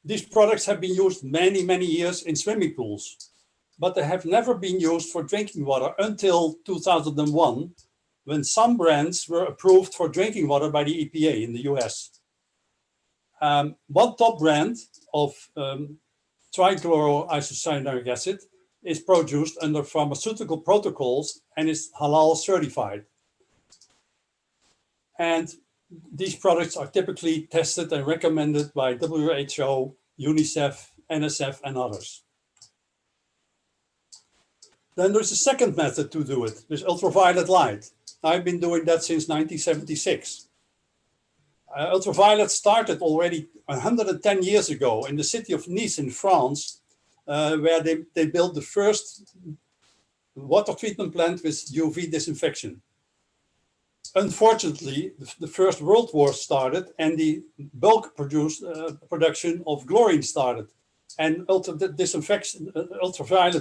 These products have been used many, many years in swimming pools, but they have never been used for drinking water until 2001, when some brands were approved for drinking water by the EPA in the US. One top brand of trichloroisocyanuric acid is produced under pharmaceutical protocols and is halal certified. And these products are typically tested and recommended by WHO, UNICEF, NSF, and others. Then there's a second method to do it, with ultraviolet light. I've been doing that since 1976. Ultraviolet started already 110 years ago in the city of Nice in France, where they built the first water treatment plant with UV disinfection. Unfortunately, the First World War started and the bulk production of chlorine started. And ultraviolet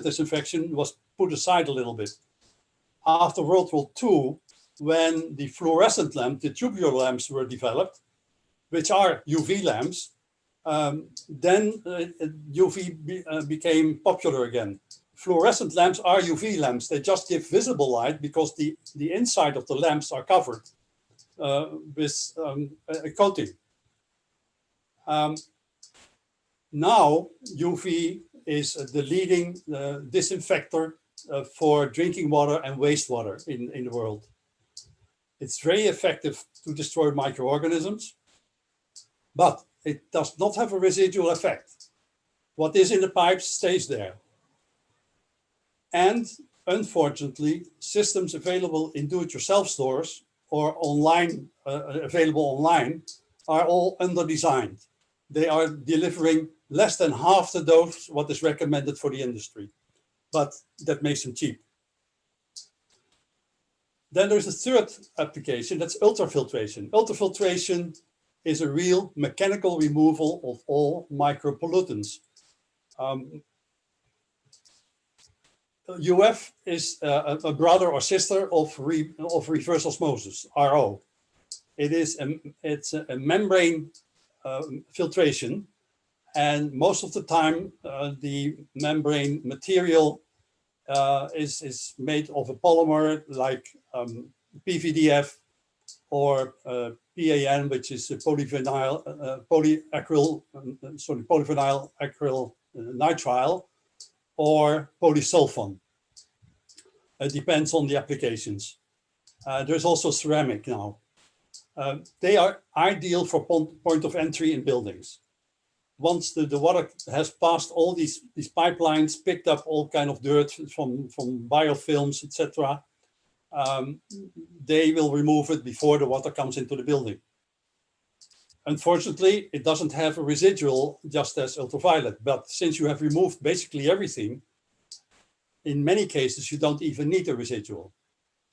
disinfection was put aside a little bit. After World War II, when the fluorescent lamp, the tubular lamps were developed, which are UV lamps, then UV became popular again. Fluorescent lamps are UV lamps. They just give visible light because the inside of the lamps are covered with a coating. Now, UV is the leading disinfector for drinking water and wastewater in the world. It's very effective to destroy microorganisms, but it does not have a residual effect. What is in the pipes stays there. And unfortunately, systems available in do-it-yourself stores or online, available online, are all under-designed. They are delivering less than half the dose what is recommended for the industry, but that makes them cheap. Then there's a third application, that's ultrafiltration. Ultrafiltration is a real mechanical removal of all micropollutants. UF is a brother or sister of reverse osmosis, RO. It's a membrane filtration, and most of the time the membrane material is made of a polymer like PVDF or PAN, which is a polyvinyl acryl nitrile, or polysulfone. It depends on the applications. There's also ceramic now. They are ideal for point of entry in buildings. Once the water has passed all these pipelines, picked up all kind of dirt from biofilms, etc., they will remove it before the water comes into the building. Unfortunately, it doesn't have a residual just as ultraviolet, but since you have removed basically everything, in many cases you don't even need a residual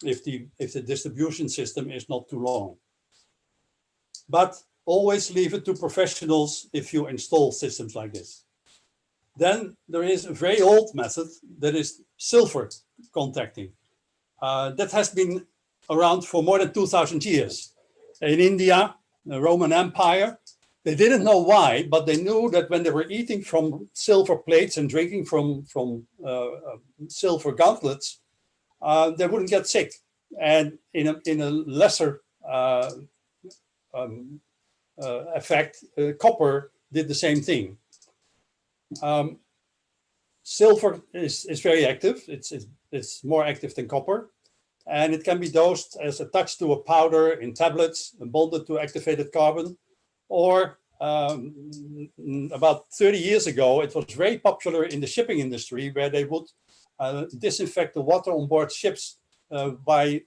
if the distribution system is not too long. But always leave it to professionals if you install systems like this. Then there is a very old method that is sulfur contacting. That has been around for more than 2,000 years. In India, the Roman Empire, they didn't know why, but they knew that when they were eating from silver plates and drinking from silver gauntlets, they wouldn't get sick. And in a lesser effect, copper did the same thing. Silver is very active. It's more active than copper, and it can be dosed as attached to a powder in tablets and bonded to activated carbon. Or about 30 years ago, it was very popular in the shipping industry, where they would disinfect the water on board ships by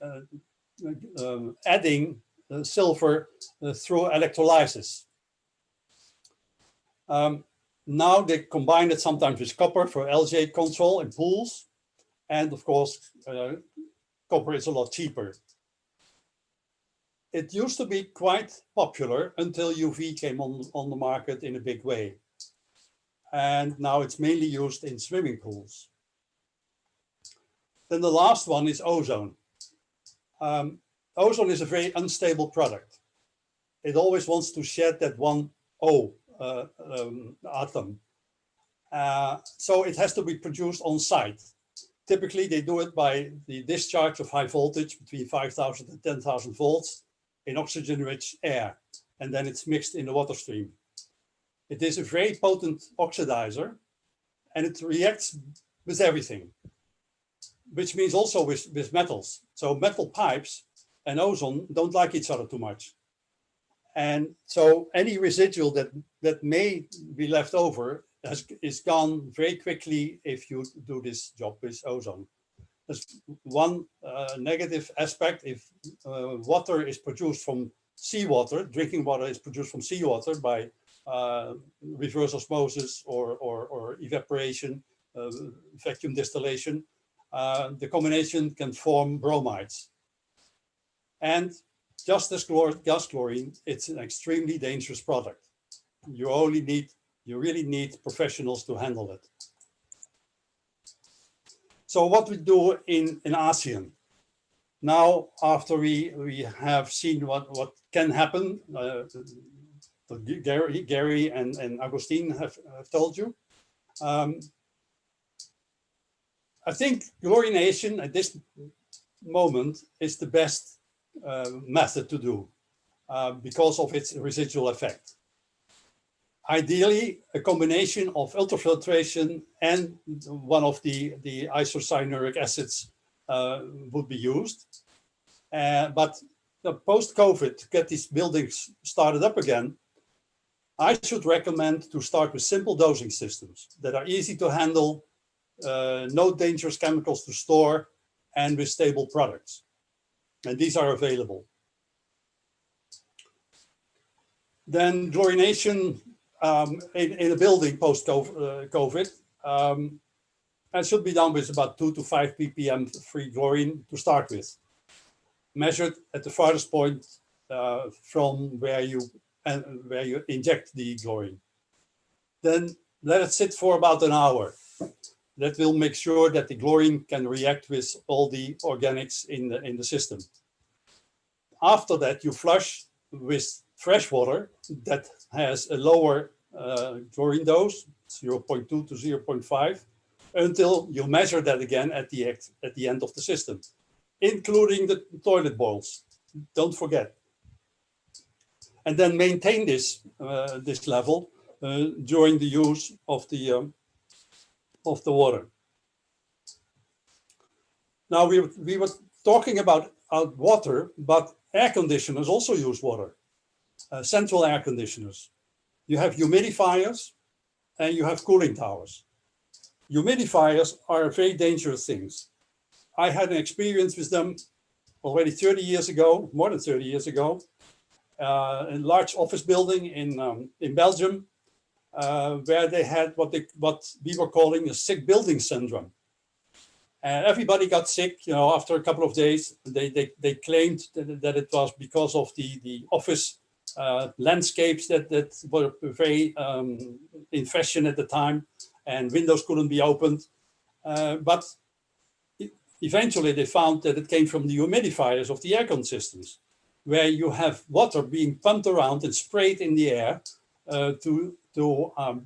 adding silver through electrolysis. Now they combine it sometimes with copper for LJ control in pools. And of course, copper is a lot cheaper. It used to be quite popular until UV came on the market in a big way. And now it's mainly used in swimming pools. Then the last one is ozone. Ozone is a very unstable product. It always wants to shed that one O atom. So it has to be produced on site. Typically, they do it by the discharge of high voltage between 5,000 and 10,000 volts in oxygen-rich air, and then it's mixed in the water stream. It is a very potent oxidizer, and it reacts with everything, which means also with metals. So metal pipes and ozone don't like each other too much. And so any residual that may be left over is gone very quickly if you do this job with ozone. There's one negative aspect. If water is produced from seawater, drinking water is produced from seawater by reverse osmosis or evaporation, vacuum distillation, the combination can form bromides. And just as gas chlorine, it's an extremely dangerous product. You really need professionals to handle it. So what we do in ASEAN. Now, after we have seen what can happen, Gary and Agustin have told you. I think chlorination at this moment is the best method to do because of its residual effect. Ideally, a combination of ultrafiltration and one of the isocyanuric acids would be used. But post-COVID, to get these buildings started up again, I should recommend to start with simple dosing systems that are easy to handle, no dangerous chemicals to store, and with stable products. And these are available. Then chlorination, in a building post-COVID. And should be done with about 2 to 5 ppm free chlorine to start with, measured at the farthest point from where you inject the chlorine. Then let it sit for about an hour. That will make sure that the chlorine can react with all the organics in the system. After that, you flush with fresh water that has a lower chlorine dose, 0.2 to 0.5, until you measure that again at the end of the system, including the toilet bowls. Don't forget. And then maintain this level during the use of the water. Now we were talking about water, but air conditioners also use water. Central air conditioners. You have humidifiers and you have cooling towers. Humidifiers are very dangerous things. I had an experience with them already 30 years ago, more than 30 years ago, in a large office building in Belgium, where they had what we were calling a sick building syndrome. And everybody got sick, after a couple of days. They claimed that it was because of the office landscapes that were very in fashion at the time, and windows couldn't be opened. But eventually they found that it came from the humidifiers of the aircon systems, where you have water being pumped around and sprayed in the air to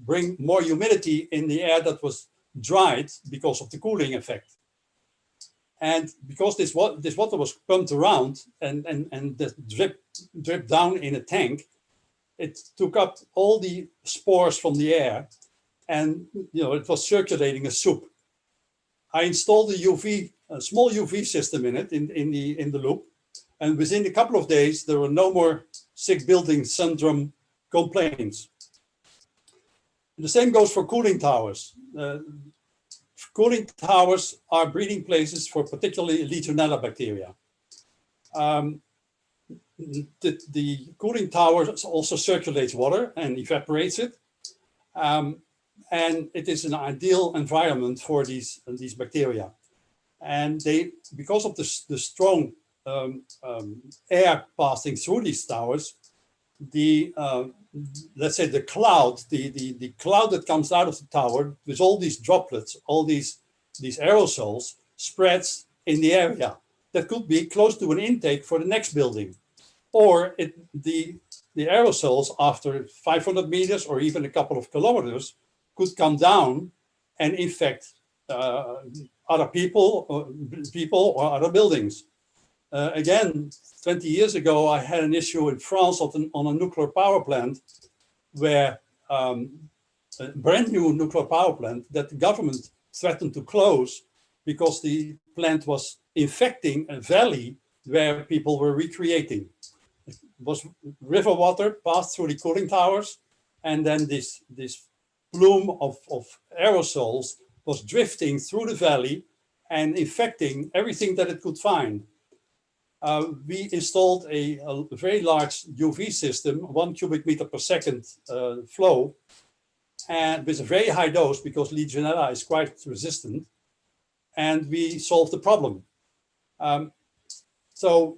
bring more humidity in the air that was dried because of the cooling effect. And because this water was pumped around and dripped down in a tank, it took up all the spores from the air, and it was circulating as soup. I installed a small UV system in it in the loop, and within a couple of days there were no more sick building syndrome complaints. The same goes for cooling towers. Cooling towers are breeding places for particularly Legionella bacteria. The cooling tower also circulates water and evaporates it. And it is an ideal environment for these bacteria. And because of the strong air passing through these towers, let's say the cloud that comes out of the tower with all these droplets, all these aerosols, spreads in the area. That could be close to an intake for the next building. Or the aerosols, after 500 meters or even a couple of kilometers, could come down and infect other people or other buildings. Again, 20 years ago, I had an issue in France on a nuclear power plant, where a brand new nuclear power plant that the government threatened to close because the plant was infecting a valley where people were recreating. It was river water passed through the cooling towers, and then this plume of aerosols was drifting through the valley and infecting everything that it could find. We installed a very large UV system, 1 cubic meter per second flow, and with a very high dose because Legionella is quite resistant, and we solved the problem. So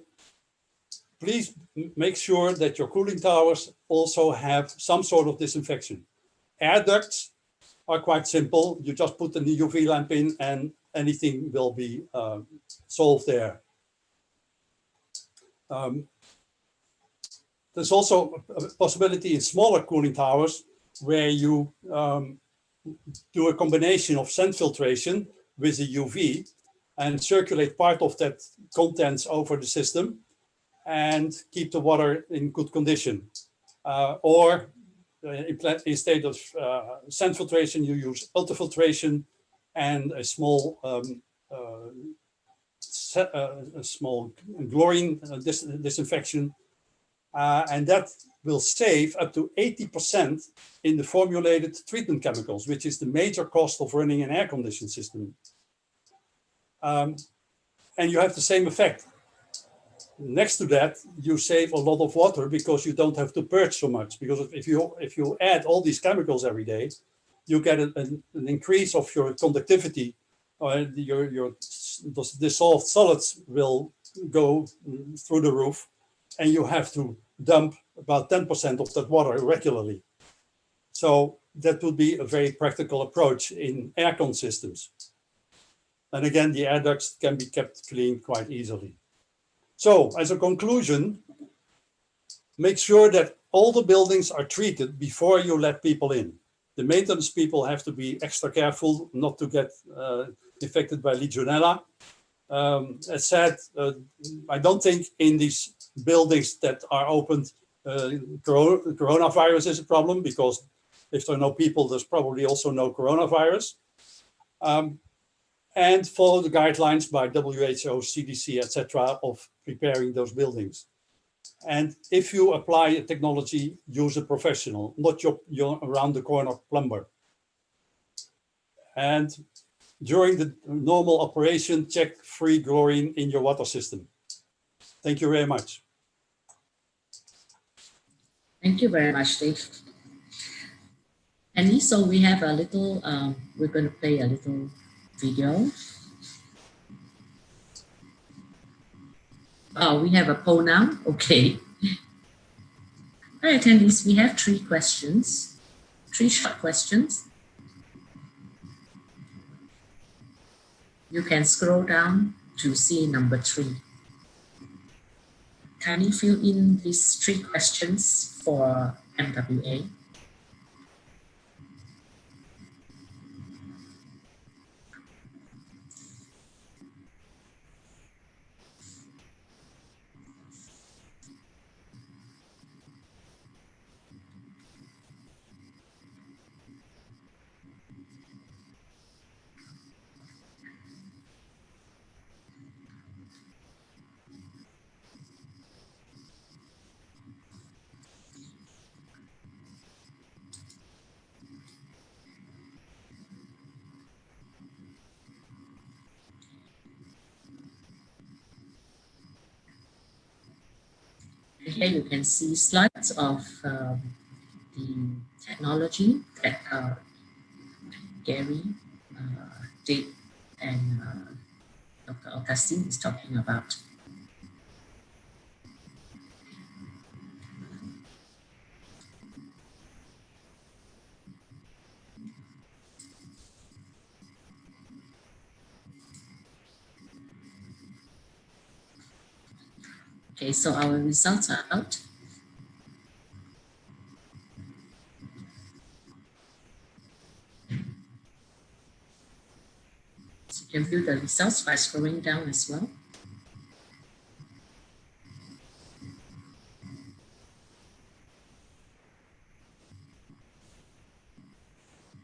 please make sure that your cooling towers also have some sort of disinfection. Air ducts are quite simple. You just put a UV lamp in and anything will be solved there. There's also a possibility in smaller cooling towers where you do a combination of sand filtration with the UV and circulate part of that contents over the system and keep the water in good condition. Or instead of sand filtration, you use ultrafiltration and a small chlorine disinfection, and that will save up to 80% in the formulated treatment chemicals, which is the major cost of running an air conditioning system. And you have the same effect. next to that, you save a lot of water because you don't have to purge so much. Because if you add all these chemicals every day, you get an increase of your conductivity. Your dissolved solids will go through the roof, and you have to dump about 10% of that water regularly. So that would be a very practical approach in aircon systems. And again, the air ducts can be kept clean quite easily. So as a conclusion, make sure that all the buildings are treated before you let people in. The maintenance people have to be extra careful not to get infected by Legionella. As said, I don't think in these buildings that are opened, coronavirus is a problem, because if there are no people, there's probably also no coronavirus. And follow the guidelines by WHO, CDC, etc. of preparing those buildings. And if you apply a technology, use a professional, not your around the corner plumber. And during the normal operation, check free chlorine in your water system. Thank you very much. Thank you very much, Dave. And so we have a little, we're going to play a little video. Oh, we have a poll now. Okay. All right, attendees, we have 3 questions, 3 short questions. You can scroll down to see number 3. Can you fill in these 3 questions for MWA? Here you can see slides of the technology that Gary, Dijk, and Dr. Agustin is talking about. Okay, so our results are out. So you can view the results by scrolling down as well.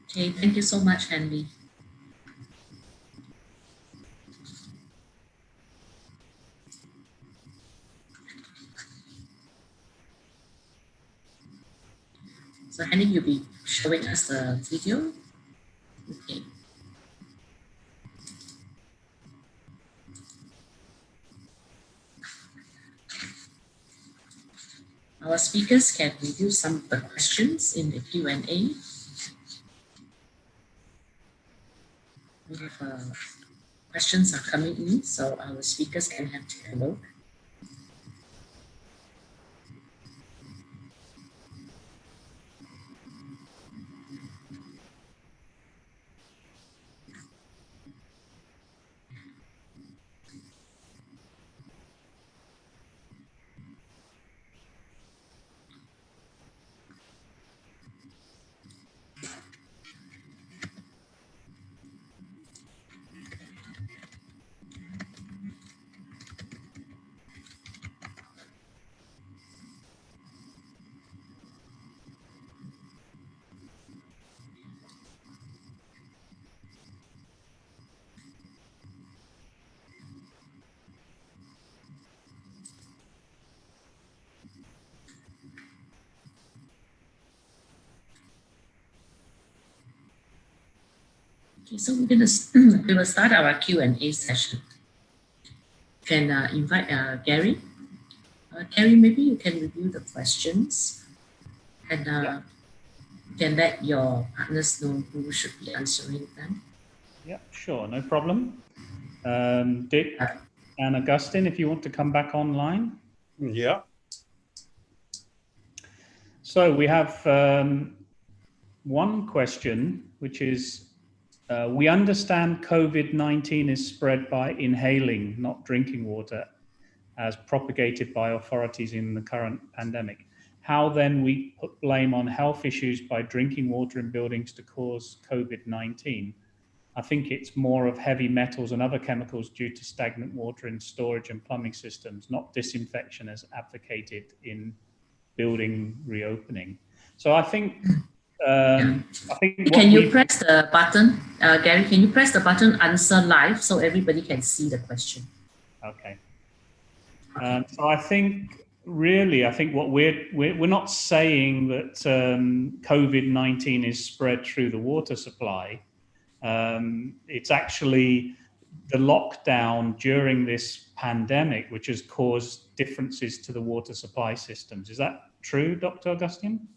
Okay, thank you so much, Henry. So Henry, you'll be showing us the video. Okay. Our speakers can review some of the questions in the Q&A. We have questions are coming in, so our speakers can have to take a look. Okay, so we will start our Q&A session. You can invite Gary. Gary, maybe you can review the questions and can let your partners know who should be answering them. Yeah, sure, no problem. Dijk and Agustin, if you want to come back online. Yeah. So we have one question, which is, we understand COVID-19 is spread by inhaling, not drinking water, as propagated by authorities in the current pandemic. How then we put blame on health issues by drinking water in buildings to cause COVID-19? I think it's more of heavy metals and other chemicals due to stagnant water in storage and plumbing systems, not disinfection as advocated in building reopening. So I think, can you press the button, Gary? Can you press the button answer live so everybody can see the question? Okay. So I think really, I think what we're not saying that COVID-19 is spread through the water supply. It's actually the lockdown during this pandemic which has caused differences to the water supply systems. Is that true, Dr. Agustin?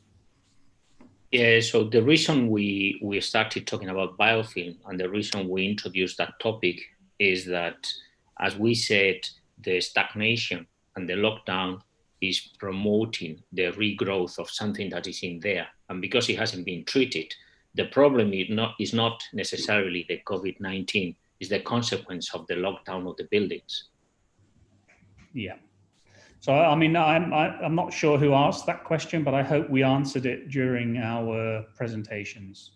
Yeah, so the reason we started talking about biofilm and the reason we introduced that topic is that, as we said, the stagnation and the lockdown is promoting the regrowth of something that is in there. And because it hasn't been treated, the problem is not necessarily the COVID-19, it's the consequence of the lockdown of the buildings. Yeah. So, I mean, I'm not sure who asked that question, but I hope we answered it during our presentations.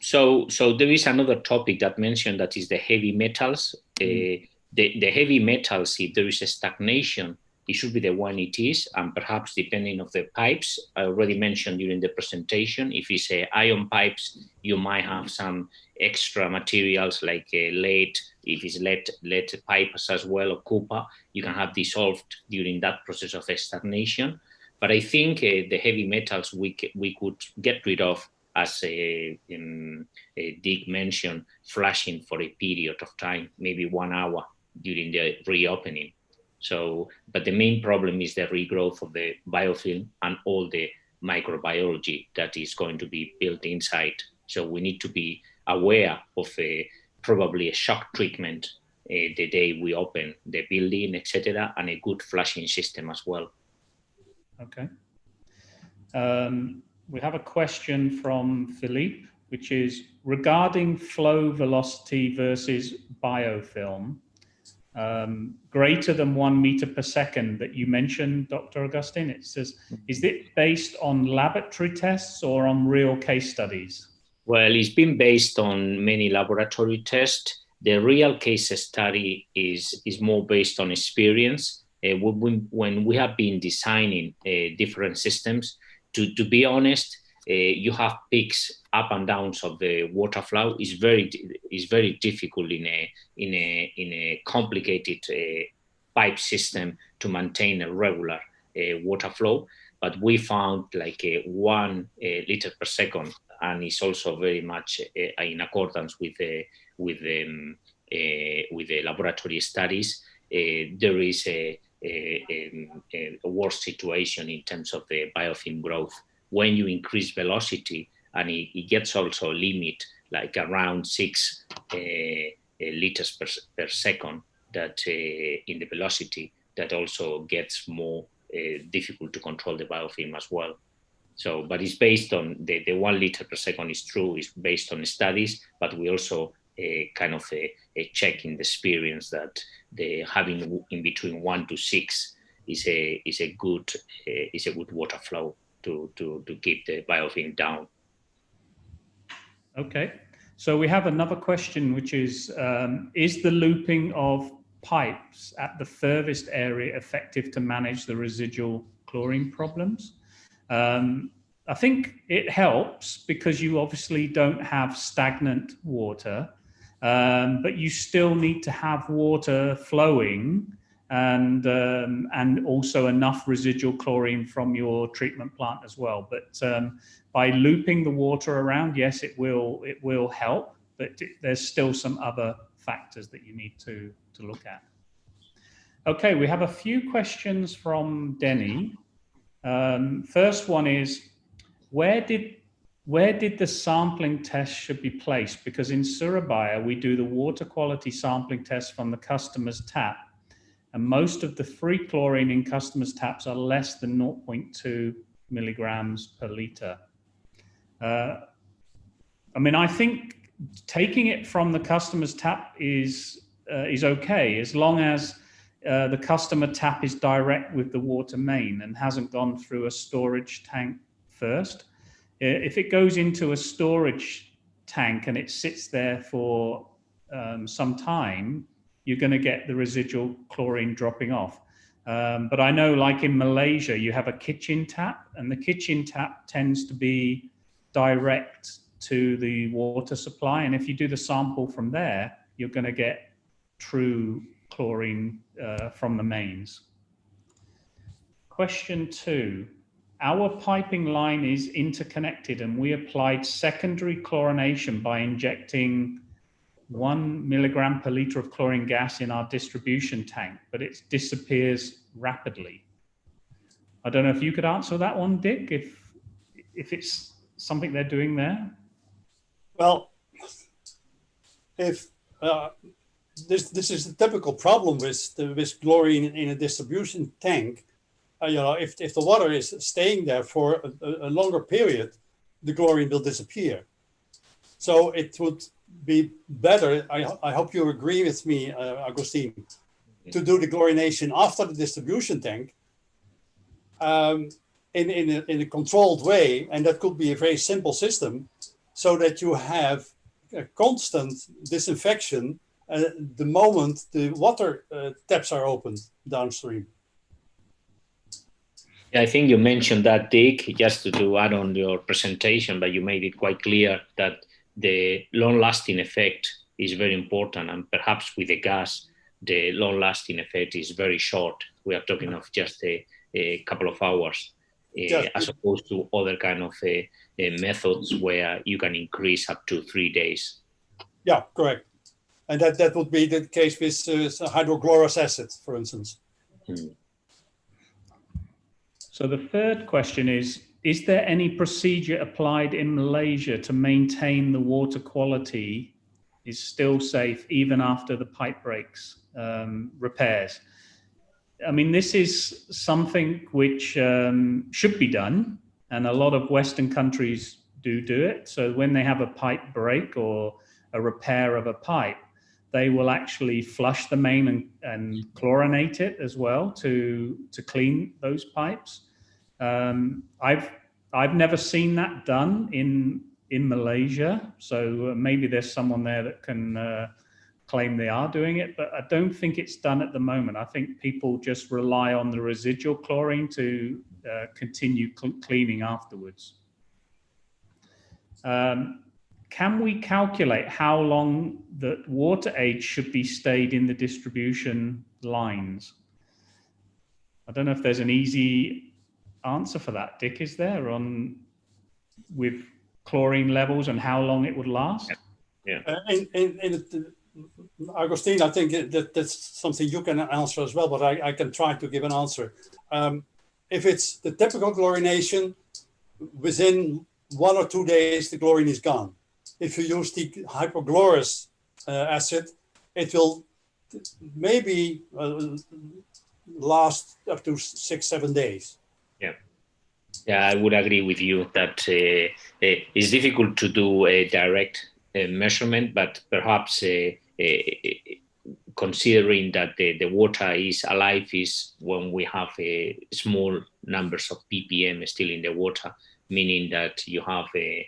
So there is another topic that mentioned that is the heavy metals. The heavy metals, if there is a stagnation, it should be the one it is, and perhaps depending on the pipes, I already mentioned during the presentation, if it's iron pipes, you might have some extra materials like lead. If it's lead pipes as well, or copper, you can have dissolved during that process of stagnation. But I think the heavy metals we could get rid of, as Dijk mentioned, flushing for a period of time, maybe 1 hour during the reopening. So, but the main problem is the regrowth of the biofilm and all the microbiology that is going to be built inside. So we need to be aware of probably a shock treatment the day we open the building, etc., and a good flushing system as well. Okay. We have a question from Philippe, which is regarding flow velocity versus biofilm. Greater than 1 meter per second that you mentioned, Dr. Agustin. It says, is it based on laboratory tests or on real case studies? Well, it's been based on many laboratory tests. The real case study is more based on experience. When we have been designing different systems, to be honest, you have peaks up and downs of the water flow. Is very difficult in a complicated pipe system to maintain a regular water flow. But we found like 1 liter per second, and it's also very much in accordance with the laboratory studies. There is a worse situation in terms of the biofilm growth when you increase velocity, and it gets also a limit like around 6 liters per second that in the velocity, that also gets more difficult to control the biofilm as well. So, but it's based on the 1 liter per second is true, it's based on studies, but we also kind of a check in the experience that the having in between 1 to 6 is a good water flow to keep the biofilm down. Okay, so we have another question, which is the looping of pipes at the furthest area effective to manage the residual chlorine problems? I think it helps because you obviously don't have stagnant water, but you still need to have water flowing and also enough residual chlorine from your treatment plant as well. But by looping the water around, yes, it will help, but there's still some other factors that you need to look at. Okay, we have a few questions from Denny. First one is, where did the sampling test should be placed? Because in Surabaya, we do the water quality sampling test from the customer's tap, and most of the free chlorine in customers' taps are less than 0.2 milligrams per litre. I mean, I think taking it from the customer's tap is okay, as long as the customer tap is direct with the water main and hasn't gone through a storage tank first. If it goes into a storage tank and it sits there for some time, you're going to get the residual chlorine dropping off. But I know, like in Malaysia, you have a kitchen tap, and the kitchen tap tends to be direct to the water supply. And if you do the sample from there, you're going to get true chlorine from the mains. Question 2. Our piping line is interconnected, and we applied secondary chlorination by injecting 1 milligram per litre of chlorine gas in our distribution tank, but it disappears rapidly. I don't know if you could answer that one, Dijk, if it's something they're doing there. Well, if this is a typical problem with chlorine in a distribution tank. You know, if the water is staying there for a longer period, the chlorine will disappear. So it would be better, I hope you agree with me, Agustin, to do the chlorination after the distribution tank in a controlled way. And that could be a very simple system, so that you have a constant disinfection the moment the water taps are opened downstream. Yeah, I think you mentioned that, Dijk, just to add on your presentation, but you made it quite clear that the long-lasting effect is very important, and perhaps with the gas, the long-lasting effect is very short. We are talking of just a couple of hours, as opposed to other kind of methods where you can increase up to 3 days. Yeah, correct. And that would be the case with hydrochlorous acid, for instance. So the third question is there any procedure applied in Malaysia to maintain the water quality is still safe even after the pipe breaks repairs? I mean, this is something which should be done, and a lot of Western countries do it. So when they have a pipe break or a repair of a pipe, they will actually flush the main and chlorinate it as well to clean those pipes. I've never seen that done in Malaysia, so maybe there's someone there that can claim they are doing it, but I don't think it's done at the moment. I think people just rely on the residual chlorine to continue cleaning afterwards. Can we calculate how long the water age should be stayed in the distribution lines? I don't know if there's an easy answer for that, Dijk, is there, on with chlorine levels and how long it would last? Yeah. Agustin, I think that's something you can answer as well, but I can try to give an answer. If it's the typical chlorination, within 1 or 2 days, the chlorine is gone. If you use the hypochlorous acid, it will maybe last up to 6-7 days. Yeah, I would agree with you that it's difficult to do a direct measurement, but perhaps considering that the water is alive is when we have small numbers of ppm still in the water, meaning that you have a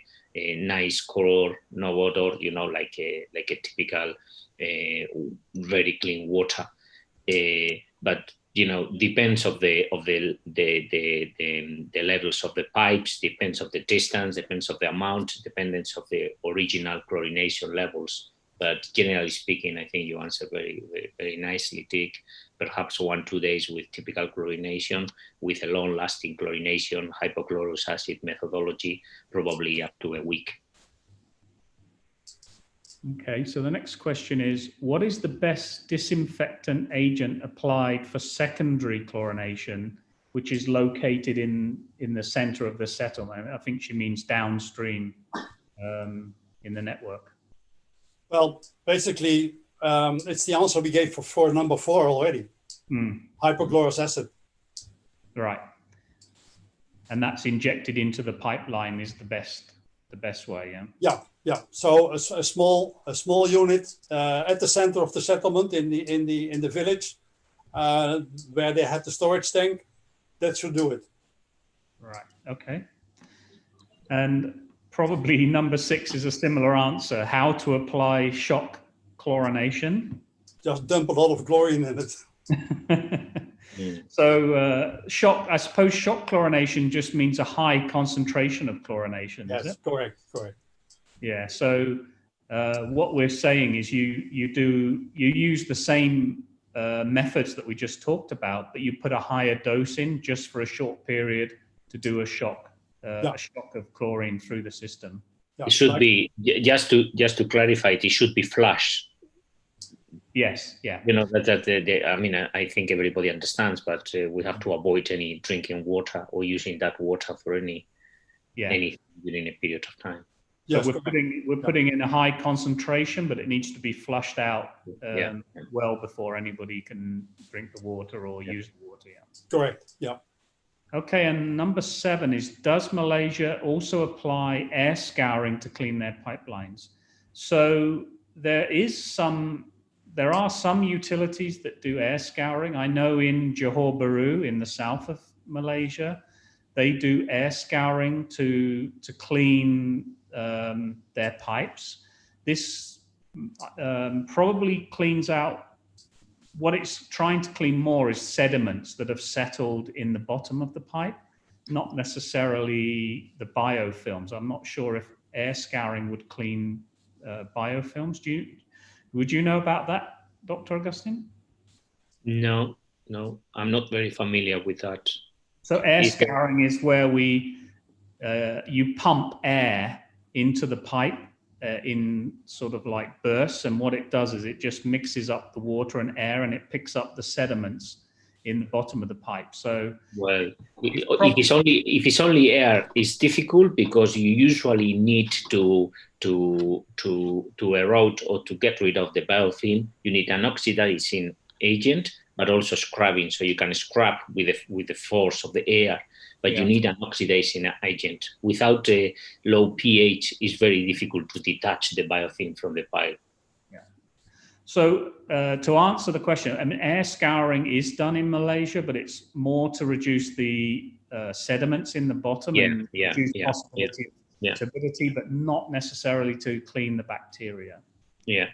nice color, no odor, you know, like a typical very clean water. But you know, depends of the levels of the pipes, depends of the distance, depends of the amount, depends of the original chlorination levels. But generally speaking, I think you answered very, very, very nicely, Dijk. Perhaps 1-2 days with typical chlorination, with a long-lasting chlorination, hypochlorous acid methodology, probably up to a week. Okay, so the next question is, what is the best disinfectant agent applied for secondary chlorination, which is located in the center of the settlement? I think she means downstream in the network. Well, basically, it's the answer we gave for number 4 already. Hypochlorous acid. Right. And that's injected into the pipeline is the best way, yeah? Yeah, yeah. So a small unit at the center of the settlement in the village where they had the storage tank, that should do it. Right, okay. And probably number 6 is a similar answer. How to apply shock chlorination? Just dump a lot of chlorine in it. So I suppose shock chlorination just means a high concentration of chlorination, yes, is it? Correct. Yeah, so what we're saying is you use the same methods that we just talked about, but you put a higher dose in just for a short period to do a shock of chlorine through the system. Yeah, it should be, just to clarify, it should be flush. Yes, yeah. You know, I mean, I think everybody understands, but we have to avoid any drinking water or using that water for anything during a period of time. Yes, so we're putting in a high concentration, but it needs to be flushed out well before anybody can drink the water or use the water. Yeah. Correct. Yeah. Okay, and number 7 is, does Malaysia also apply air scouring to clean their pipelines? So there are some utilities that do air scouring. I know in Johor Bahru in the south of Malaysia, they do air scouring to clean their pipes. This probably cleans out, what it's trying to clean more is sediments that have settled in the bottom of the pipe, not necessarily the biofilms. I'm not sure if air scouring would clean biofilms. Would you know about that, Dr. Agustin? No, I'm not very familiar with that. So air scouring is where you pump air into the pipe in sort of like bursts, and what it does is it just mixes up the water and air, and it picks up the sediments in the bottom of the pipe. So, well, if it's only air, it's difficult because you usually need to erode or to get rid of the biofilm. You need an oxidizing agent, but also scrubbing, so you can scrub with the force of the air. But you need an oxidizing agent. Without a low pH, it's very difficult to detach the biofilm from the pipe. Yeah. So to answer the question, I mean, air scouring is done in Malaysia, but it's more to reduce the sediments in the bottom and reduce possibility of turbidity, but not necessarily to clean the bacteria. Yeah.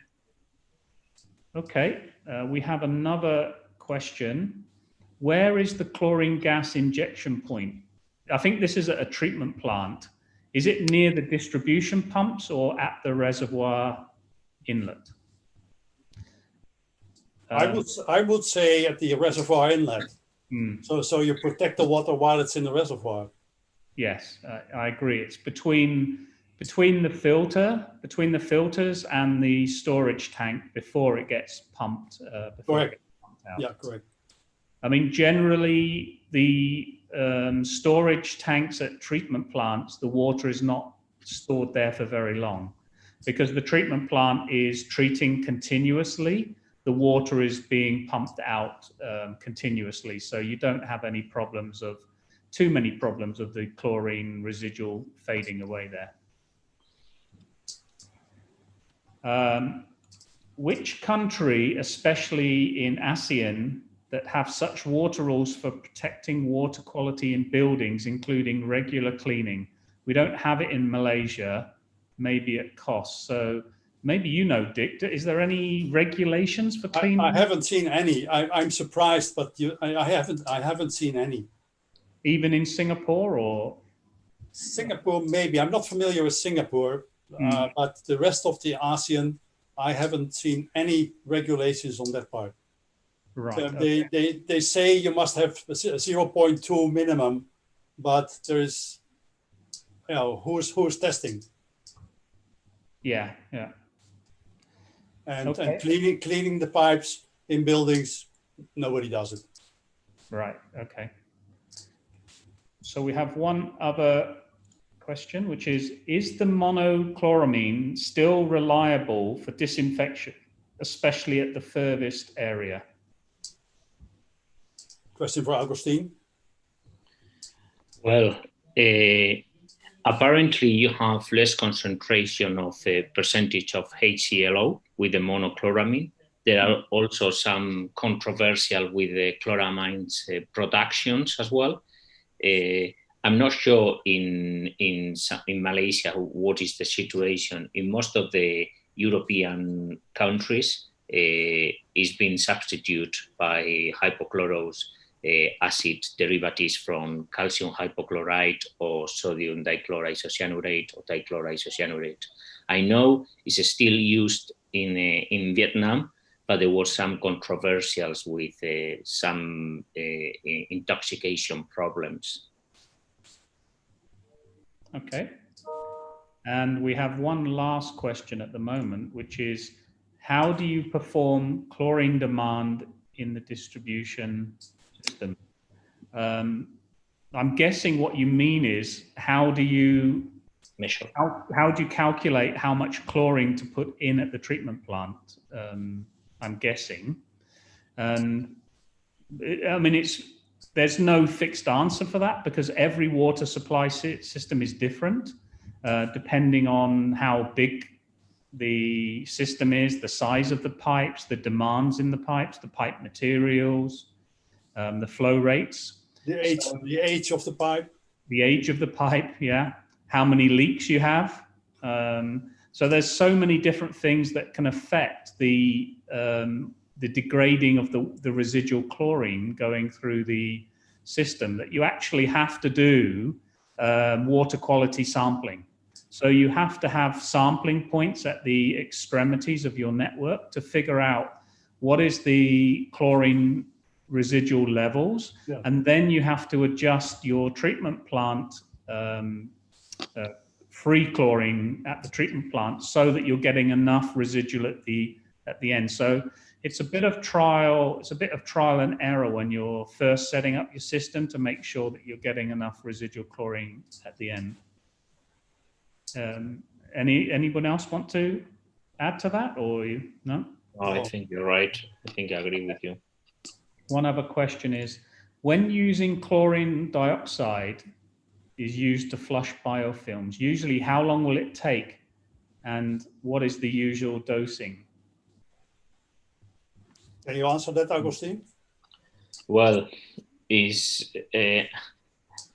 Okay, we have another question. Where is the chlorine gas injection point? I think this is at a treatment plant. Is it near the distribution pumps or at the reservoir inlet? I would say at the reservoir inlet. So you protect the water while it's in the reservoir. Yes, I agree. It's between the filters and the storage tank before it gets pumped. Correct. Yeah, correct. I mean, generally, the storage tanks at treatment plants, the water is not stored there for very long because the treatment plant is treating continuously. The water is being pumped out continuously. So you don't have too many problems of the chlorine residual fading away there. Which country, especially in ASEAN, that have such water rules for protecting water quality in buildings, including regular cleaning? We don't have it in Malaysia, maybe at cost. So maybe you know, Dijk, is there any regulations for cleaning? I haven't seen any. I'm surprised, but I haven't seen any. Even in Singapore or? Singapore, maybe. I'm not familiar with Singapore, but the rest of the ASEAN, I haven't seen any regulations on that part. Right. They say you must have 0.2 minimum, but there is, who's testing? Yeah. And, Okay. and cleaning the pipes in buildings, nobody does it. Right, okay. So we have one other question, which is the monochloramine still reliable for disinfection, especially at the furthest area? Question for Agustin. Well, apparently you have less concentration of a percentage of HClO with the monochloramine. There are also some controversial with the chloramines productions as well. I'm not sure in Malaysia what is the situation. In most of the European countries, it's been substituted by hypochlorous acid derivatives from calcium hypochlorite or sodium dichloroisocyanurate or dichlorisocyanurate. I know it's still used in Vietnam, but there was some controversials with some intoxication problems. Okay. And we have one last question at the moment, which is, how do you perform chlorine demand in the distribution system? I'm guessing what you mean is, how do you measure? How do you calculate how much chlorine to put in at the treatment plant? I'm guessing. And I mean, there's no fixed answer for that, because every water supply system is different, depending on how big the system is, the size of the pipes, the demands in the pipes, the pipe materials, the flow rates. The age of the pipe. The age of the pipe, yeah. How many leaks you have. So there's so many different things that can affect the degrading of the residual chlorine going through the system, that you actually have to do water quality sampling. So you have to have sampling points at the extremities of your network to figure out what is the chlorine residual levels, and then you have to adjust your treatment plant free chlorine at the treatment plant so that you're getting enough residual at the end. So it's a bit of trial and error when you're first setting up your system to make sure that you're getting enough residual chlorine at the end. Anyone else want to add to that, or no? Oh, I think you're right. I think I agree with you. One other question is, when using chlorine dioxide is used to flush biofilms, usually how long will it take, and what is the usual dosing? Can you answer that, Agustin? Well,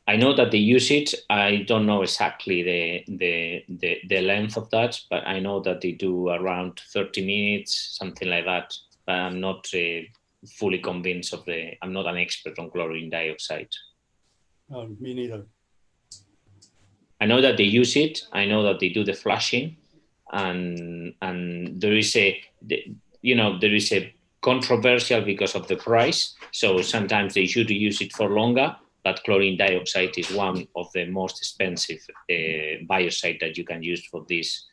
I know that they use it. I don't know exactly the length of that, but I know that they do around 30 minutes, something like that. But I'm not fully convinced of I'm not an expert on chlorine dioxide. Me neither. I know that they use it. I know that they do the flushing, and there is there is a controversial because of the price. So sometimes they should use it for longer, but chlorine dioxide is one of the most expensive biocide that you can use for this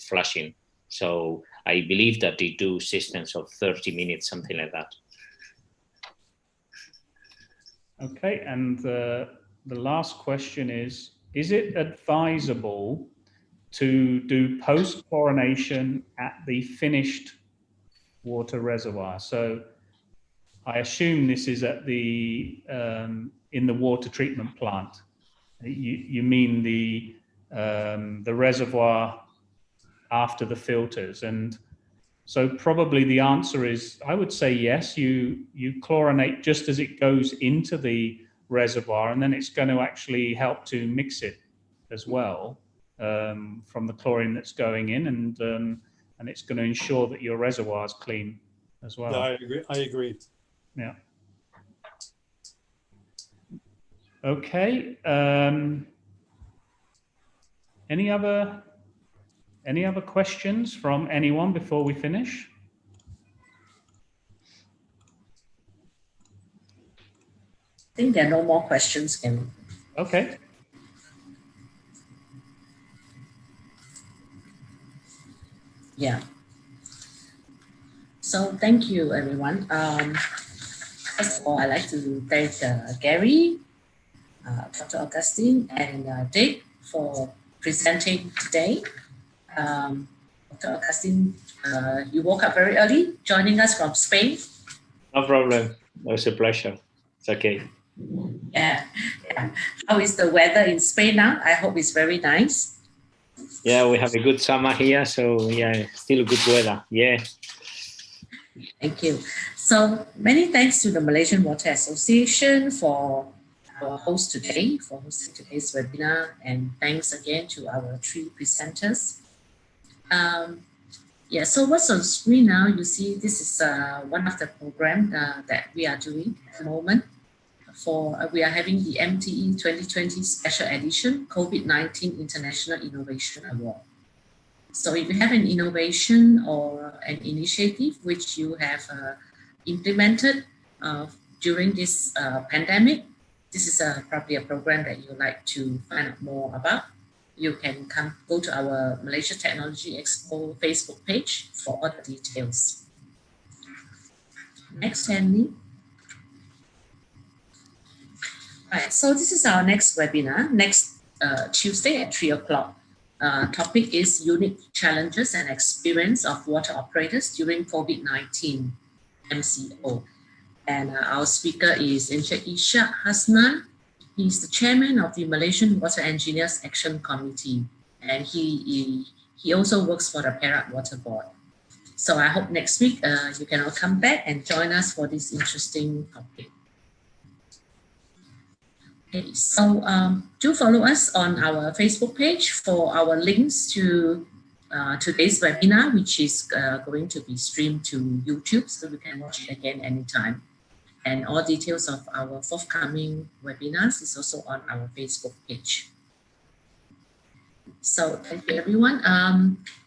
flushing. So I believe that they do systems of 30 minutes, something like that. Okay, and the last question is it advisable to do post-chlorination at the finished water reservoir? So I assume this is at the in the water treatment plant. You mean the reservoir after the filters? And so probably the answer is, I would say yes. You chlorinate just as it goes into the reservoir, and then it's going to actually help to mix it as well from the chlorine that's going in, and it's going to ensure that your reservoir is clean as well. Yeah, I agree. Yeah. Okay. Any other questions from anyone before we finish? I think there are no more questions, Kim. Okay. Yeah. So thank you, everyone. First of all, I'd like to thank Gary, Dr. Agustin, and Dijk for presenting today. Dr. Agustin, you woke up very early, joining us from Spain. No problem. It was a pleasure. It's okay. Yeah. How is the weather in Spain now? I hope it's very nice. Yeah, we have a good summer here, so yeah, still good weather. Yeah. Thank you. So many thanks to the Malaysian Water Association for our host today, for hosting today's webinar, and thanks again to our 3 presenters. Yeah, so what's on screen now, you see this is one of the programs that we are doing at the moment. We are having the MTE 2020 Special Edition COVID-19 International Innovation Award. So if you have an innovation or an initiative which you have implemented during this pandemic, this is probably a program that you'd like to find out more about. You can go to our Malaysia Technology Expo Facebook page for all the details. Next, Henry. Right, so this is our next webinar, next Tuesday at 3 o'clock. Topic is unique challenges and experience of water operators during COVID-19 MCO. And our speaker is Encik Ishak Hasnan. He's the chairman of the Malaysian Water Engineers Action Committee. And he also works for the Perak Water Board. So I hope next week you can all come back and join us for this interesting topic. Okay, so do follow us on our Facebook page for our links to today's webinar, which is going to be streamed to YouTube, so you can watch it again anytime. And all details of our forthcoming webinars is also on our Facebook page. So thank you, everyone.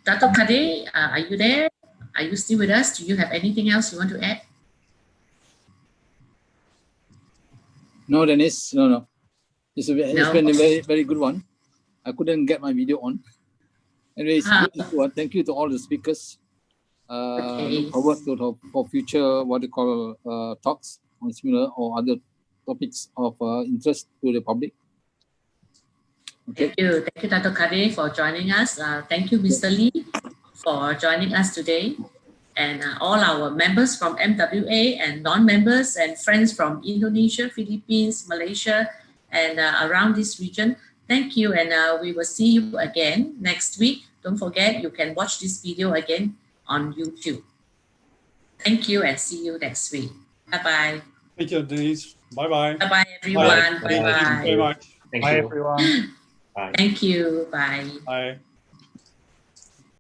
Dr. Kade, are you there? Are you still with us? Do you have anything else you want to add? No, Dennis, no. It's been a very, very good one. I couldn't get my video on. Anyways, good one. Thank you to all the speakers. Look forward to for future talks on similar or other topics of interest to the public. Okay. Thank you, Dr. Kade, for joining us. Thank you, Mr. Lee, for joining us today. And all our members from MWA and non-members and friends from Indonesia, Philippines, Malaysia, and around this region. Thank you, and we will see you again next week. Don't forget, you can watch this video again on YouTube. Thank you, and see you next week. Bye-bye. Thank you, Denise. Bye-bye. Bye-bye, everyone. Bye. Thank you very much. Thank Bye, you. everyone. Bye. Thank you. Bye. Bye.